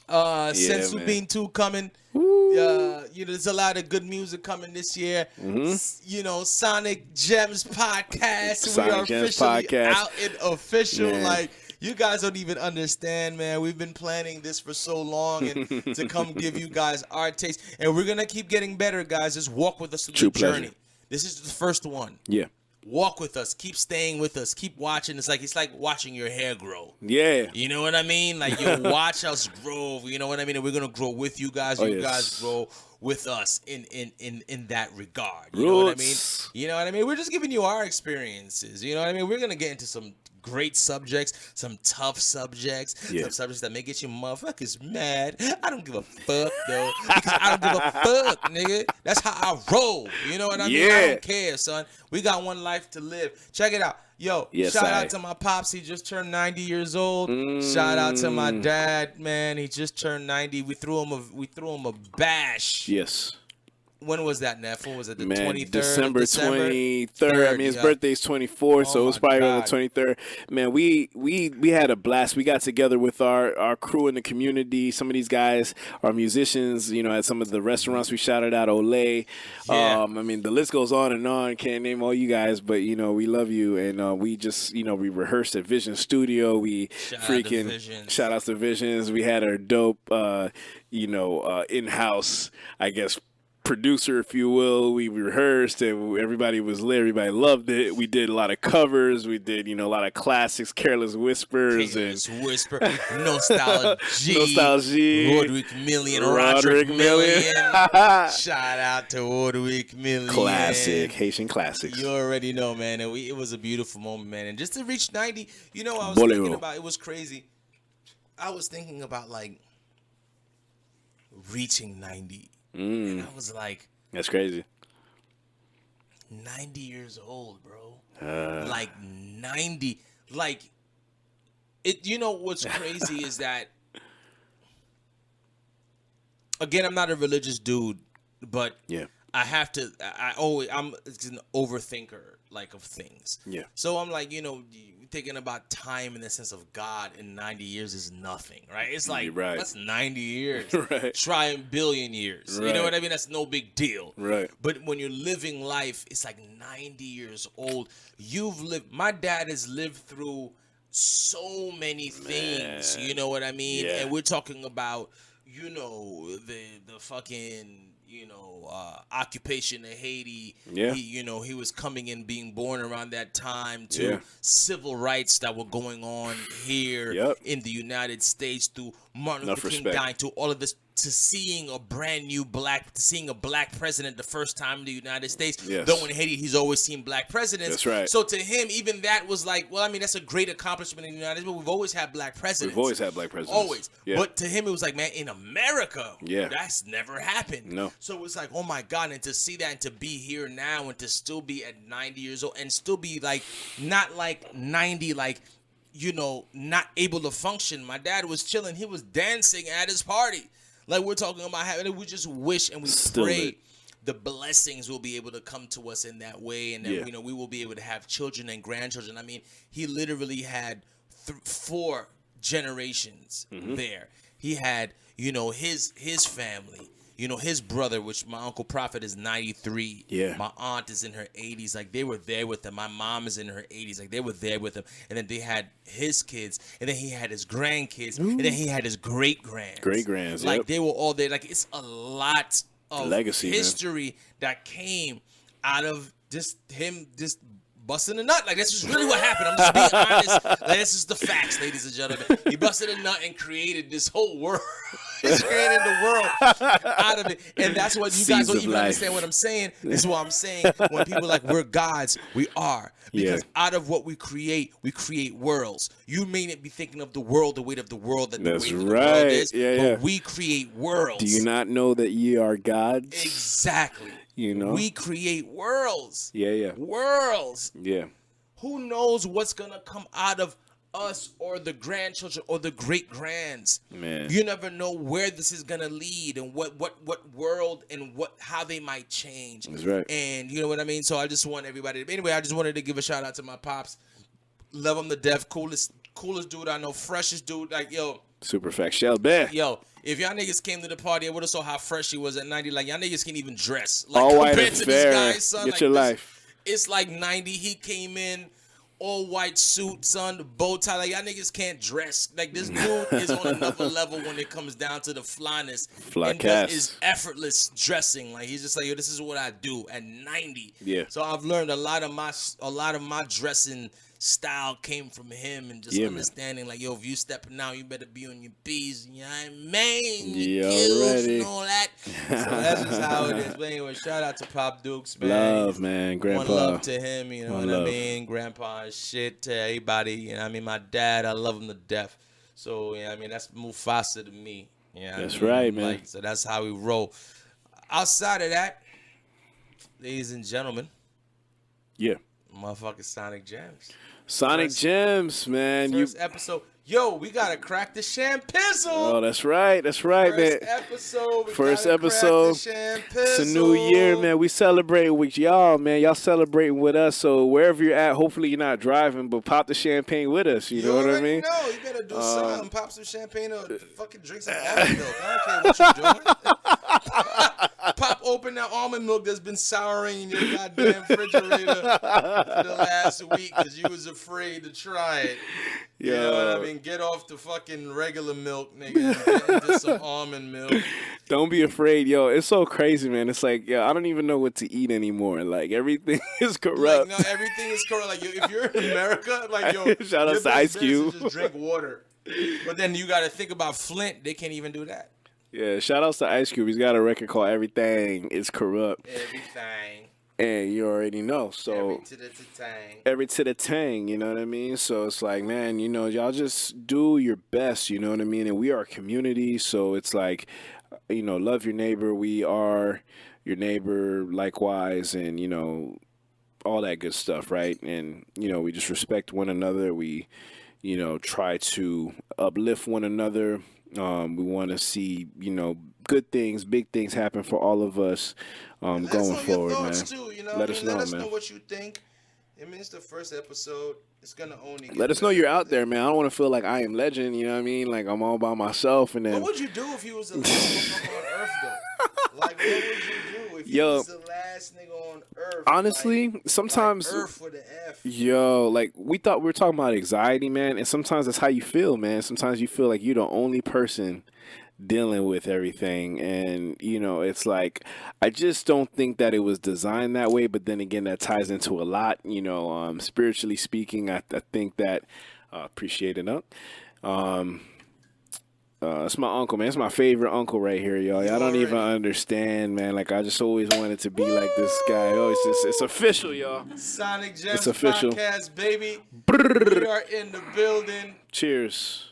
Sensu Bean 2 coming. There's a lot of good music coming this year. Sonik Gemz podcast. We are officially out and official. Man. Like, you guys don't even understand, man. We've been planning this for so long, and to come give you guys our taste. And we're going to keep getting better, guys. Just walk with us through the journey. This is the first one. Yeah. Walk with us. Keep staying with us. Keep watching. It's like watching your hair grow. Yeah. You know what I mean? Like, you watch us grow. You know what I mean? And we're gonna grow with you guys. Guys grow with us in that regard. You know what I mean? You know what I mean? We're just giving you our experiences. You know what I mean? We're gonna get into some great subjects, some tough subjects, some subjects that may get you motherfuckers mad. I don't give a fuck, though, because I don't give a fuck, nigga. That's how I roll. You know what I mean? I don't care, son. We got one life to live. Check it out. Yo, shout out to my pops. He just turned 90 years old. Shout out to my dad, man. He just turned 90. We threw him a bash. Yes. When was that, Neff? When was it? The 23rd? December 23rd. I mean, his birthday's 24th, so it was probably on the 23rd. Man, we had a blast. We got together with our crew in the community. Some of these guys are musicians, at some of the restaurants we shouted out, Olay. I mean, the list goes on and on. Can't name all you guys, but, we love you. And we just, we rehearsed at Vision Studio. We shout out to Visions. We had our dope, in-house, I guess, producer, if you will. We rehearsed and everybody was lit. Everybody loved it. We did a lot of covers. We did, a lot of classics, Careless Whispers, Nostalgie, Roderick Million, Roderick Million. Shout out to Roderick Million. Classic, Haitian classics. You already know, man. And it was a beautiful moment, man. And just to reach 90, I was thinking about, it was crazy. I was thinking about, like, reaching 90. And I was like, that's crazy. 90 years old, bro. Like 90. Like, it. What's crazy is that, again, I'm not a religious dude, but I have to. I'm an overthinker, like, of things. Yeah. So I'm like, thinking about time in the sense of God in 90 years is nothing, right? It's like, that's 90 years. Right. Try a billion years. Right. You know what I mean? That's no big deal. Right. But when you're living life, it's like 90 years old. My dad has lived through so many things. Man. You know what I mean? Yeah. And we're talking about, the fucking, occupation of Haiti. Yeah. He was coming in, being born around that time, to civil rights that were going on here in the United States, through Martin Luther King dying, to all of this, to seeing a black president the first time in the United States. Yes. Though in Haiti, he's always seen black presidents. That's right. So to him, even that was like, well, I mean, that's a great accomplishment in the United States, but we've always had black presidents. We've always had black presidents. Always. Yeah. But to him, it was like, man, in America, that's never happened. No. So it was like, oh my God, and to see that and to be here now and to still be at 90 years old and still be like, not like 90, like, you know, not able to function. My dad was chilling. He was dancing at his party. Like we're talking about having, we just wish and we pray the blessings will be able to come to us in that way, and that you know, we will be able to have children and grandchildren. I mean, he literally had 4 generations there. He had, you know, his family, you know, his brother, which my Uncle Prophet is 93. Yeah. My aunt is in her 80s. Like, they were there with him. My mom is in her 80s. Like, they were there with him. And then they had his kids. And then he had his grandkids. And then he had his great-grands. Great-grands, Like, they were all there. Like, it's a lot of legacy, history that came out of just him just busting a nut. Like, that's just really what happened. I'm just being honest. Like, this is the facts, ladies and gentlemen. He busted a nut and created this whole world. He's created the world out of it. And that's what you guys don't even understand what I'm saying. This is what I'm saying. When people are like, we're gods, we are. Because out of what we create worlds. You may not be thinking of the world, the weight of the world, that the weight of the world is. But we create worlds. Do you not know that ye are gods? Exactly. You know? We create worlds. Yeah. Worlds. Yeah. Who knows what's going to come out of us or the grandchildren or the great-grands. Man. You never know where this is going to lead and what world and how they might change. That's right. And you know what I mean? So I just want everybody to, anyway, I just wanted to give a shout out to my pops. Love him to death. Coolest dude I know. Freshest dude. Like, yo. Super fact. Shelby. Yo, if y'all niggas came to the party, I would have saw how fresh he was at 90. Like, y'all niggas can't even dress. Like, all white compared and to fair. this guy, son. Get like, your life. It's like 90. He came in all white suit, son, the bow tie. Like, y'all niggas can't dress. Like, this dude is on another level when it comes down to the flyness. And is effortless dressing. Like, he's just like, yo, this is what I do at 90. Yeah. So I've learned a lot of my dressing style came from him, and just understanding, like, yo, if you stepping out, you better be on your P's, you know what I mean? Yeah, already. And all that. So that's just how it is. But anyway, shout out to Pop Dukes, man. Love, man. Grandpa. One love to him, you know what I mean? Grandpa is shit to everybody, you know what I mean? My dad, I love him to death. So, yeah, I mean, that's Mufasa to me. Yeah, that's right, man. Like, so that's how we roll. Outside of that, ladies and gentlemen, motherfucking Sonik Gemz. Sonik Gemz, man. First episode. Yo, we gotta crack the champizzle. Oh, that's right, man. First episode. It's a new year, man. We celebrating with y'all, man. Y'all celebrating with us. So wherever you're at, hopefully you're not driving, but pop the champagne with us. You know what I mean? No, you better do something. Pop some champagne or fucking drink some almond milk. I don't care what you're doing. Pop open that almond milk that's been souring in your goddamn refrigerator for the last week because you was afraid to try it. You know what I mean? Get off the fucking regular milk, nigga, and get into some almond milk. Don't be afraid, yo. It's so crazy, man. It's like, yo, I don't even know what to eat anymore. Like, everything is corrupt. Like, no, everything is corrupt. Like, if you're in America, like, yo, shout out to Ice Cube. Just drink water. But then you got to think about Flint. They can't even do that. Yeah, shout outs to Ice Cube. He's got a record called Everything is Corrupt. Everything. And you already know. So every to the tang, you know what I mean? So it's like, man, you know, y'all just do your best, you know what I mean? And we are a community, so it's like, you know, love your neighbor. We are your neighbor likewise, and, you know, all that good stuff, right? And, you know, we just respect one another. We, you know, try to uplift one another. We want to see, you know, good things, big things happen for all of us going forward, man. Too, you know Let us know, Let us man. know what you think. I mean, it's the first episode. It's going to only get Let us know you're out there, man. I don't want to feel like I am legend, you know what I mean? Like I'm all by myself. And then what would you do if you was the last nigga on Earth, though? Like, what would you do if you was the last nigga on Earth? Honestly, like, sometimes... Like Earth with an F. Yo, like, we were talking about anxiety, man, and sometimes that's how you feel, man. Sometimes you feel like you're the only person dealing with everything, and, you know, it's like, I just don't think that it was designed that way, but then again, that ties into a lot, you know, spiritually speaking. I think that, appreciate it up. It's my uncle, man. It's my favorite uncle right here, y'all. Y'all don't even understand, man. Like, I just always wanted to be like this guy. Oh, it's official, y'all. Sonik Gemz It's official. Podcast, baby. We are in the building. Cheers.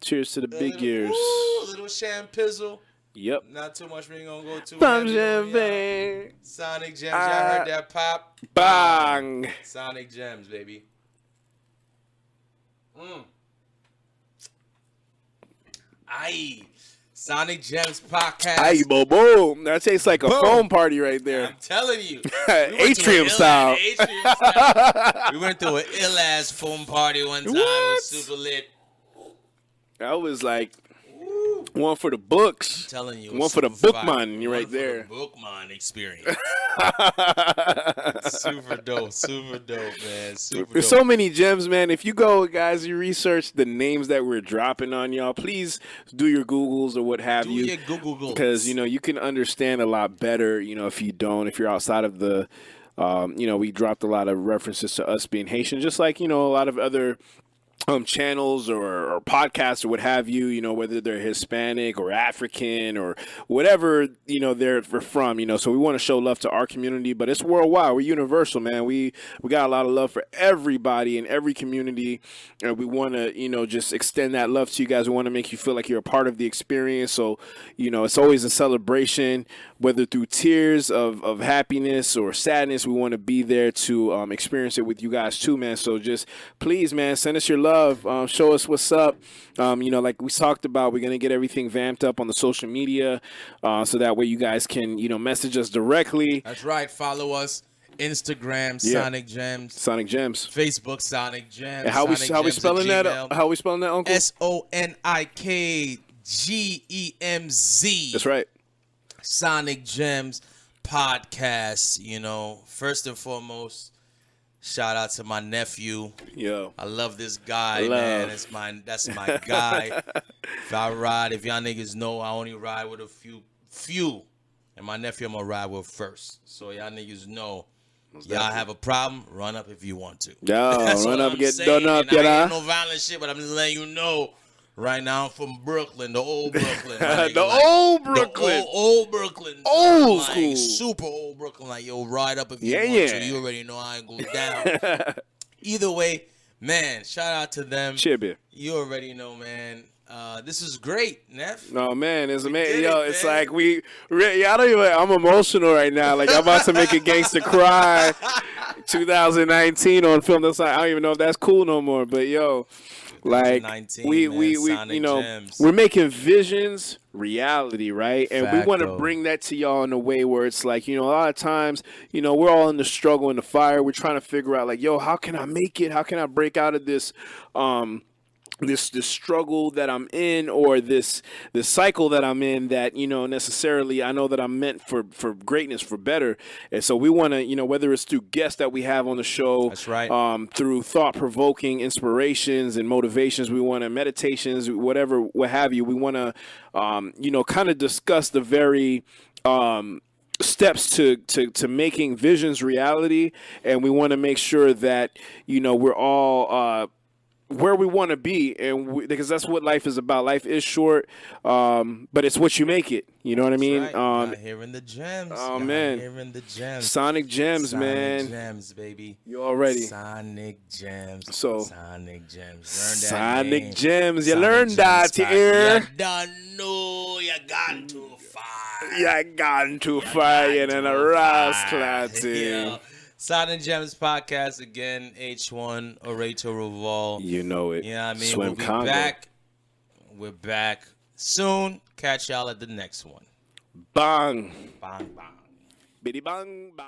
Cheers to the big years. A little champizzle. Yep. Not too much. We ain't gonna go too Bang, heavy on y'all. champagne. Sonik Gemz. Y'all heard that pop? Bang. Sonik Gemz, baby. Aye. Sonik Gemz Podcast. Aye, bobo. That tastes like a foam party right there. I'm telling you. Atrium style. We went through an ill-ass foam party one time. It was super lit. That was like one for the books. I'm telling you. One for the bookman right there. For the bookman experience. Super dope. Super dope, man. Super There's dope. so many gems, man. If you go, guys, you research the names that we're dropping on y'all, please do your Googles or what have you. Do your Googles. Because, you can understand a lot better, if you don't. If you're outside of the, we dropped a lot of references to us being Haitian, just like, a lot of other channels or podcasts or what have you, whether they're Hispanic or African or whatever, they're from, so we want to show love to our community, but it's worldwide. We're universal, man. We got a lot of love for everybody in every community, and we want to, just extend that love to you guys. We want to make you feel like you're a part of the experience. So, it's always a celebration, whether through tears of happiness or sadness. We want to be there to experience it with you guys too, man. So just please, man, send us your love. Show us what's up. Like we talked about, we're going to get everything vamped up on the social media so that way you guys can, message us directly. That's right. Follow us. Instagram, Sonik Gemz. Sonik Gemz. Facebook, Sonik Gemz. And how we spelling that? How we spelling that, Uncle? SONIKGEMZ. That's right. Sonik Gemz Podcast. First and foremost, shout out to my nephew. Yo, I love this guy, man. That's my guy. If y'all niggas know, I only ride with a few. And my nephew I'm gonna ride with first. So y'all niggas know. Y'all have a problem, run up if you want to. Yo, run up, get done up, I ain't no violent shit, but I'm just letting you know. Right now I'm from Brooklyn, the old Brooklyn. Like, old Brooklyn. Old Brooklyn. Old school. Super old Brooklyn. Like, yo, ride up if you want to. You already know I ain't go down. Either way, man, shout out to them. Chibi. You already know, man. This is great, Neff. No, man, it's amazing. Yo, it's like I don't even, I'm emotional right now. Like, I'm about to make a gangster cry 2019 on film. That's like, I don't even know if that's cool no more, but yo. Like we we're making visions reality, right? And we want to bring that to y'all in a way where it's like, a lot of times, we're all in the struggle and the fire. We're trying to figure out like, yo, how can I make it? How can I break out of this this struggle that I'm in, or this cycle that I'm in that, necessarily I know that I'm meant for greatness, for better. And so we want to, whether it's through guests that we have on the show, that's right, through thought-provoking inspirations and motivations, we want to meditations, whatever, what have you, we want to, kind of discuss the very steps to making visions reality. And we want to make sure that, we're all where we want to be, and because that's what life is about. Life is short, but it's what you make it. You know what I mean? Right. Hearing the gems. Oh man, hearing the gems. Sonik Gemz, man. Sonik Gemz, baby. You already. Sonik Gemz. So Sonik Gemz. Learn that Sonik Gemz. You learned that here. You done know you gone too far. You gone too far, and a rascal thing. Sonik Gemz Podcast again, H1, Arieto, Revol. You know it. Yeah, I mean, Swim we'll be Congo. back. We're back soon. Catch y'all at the next one. Bang. Bang, bang. Biddy bang, bang.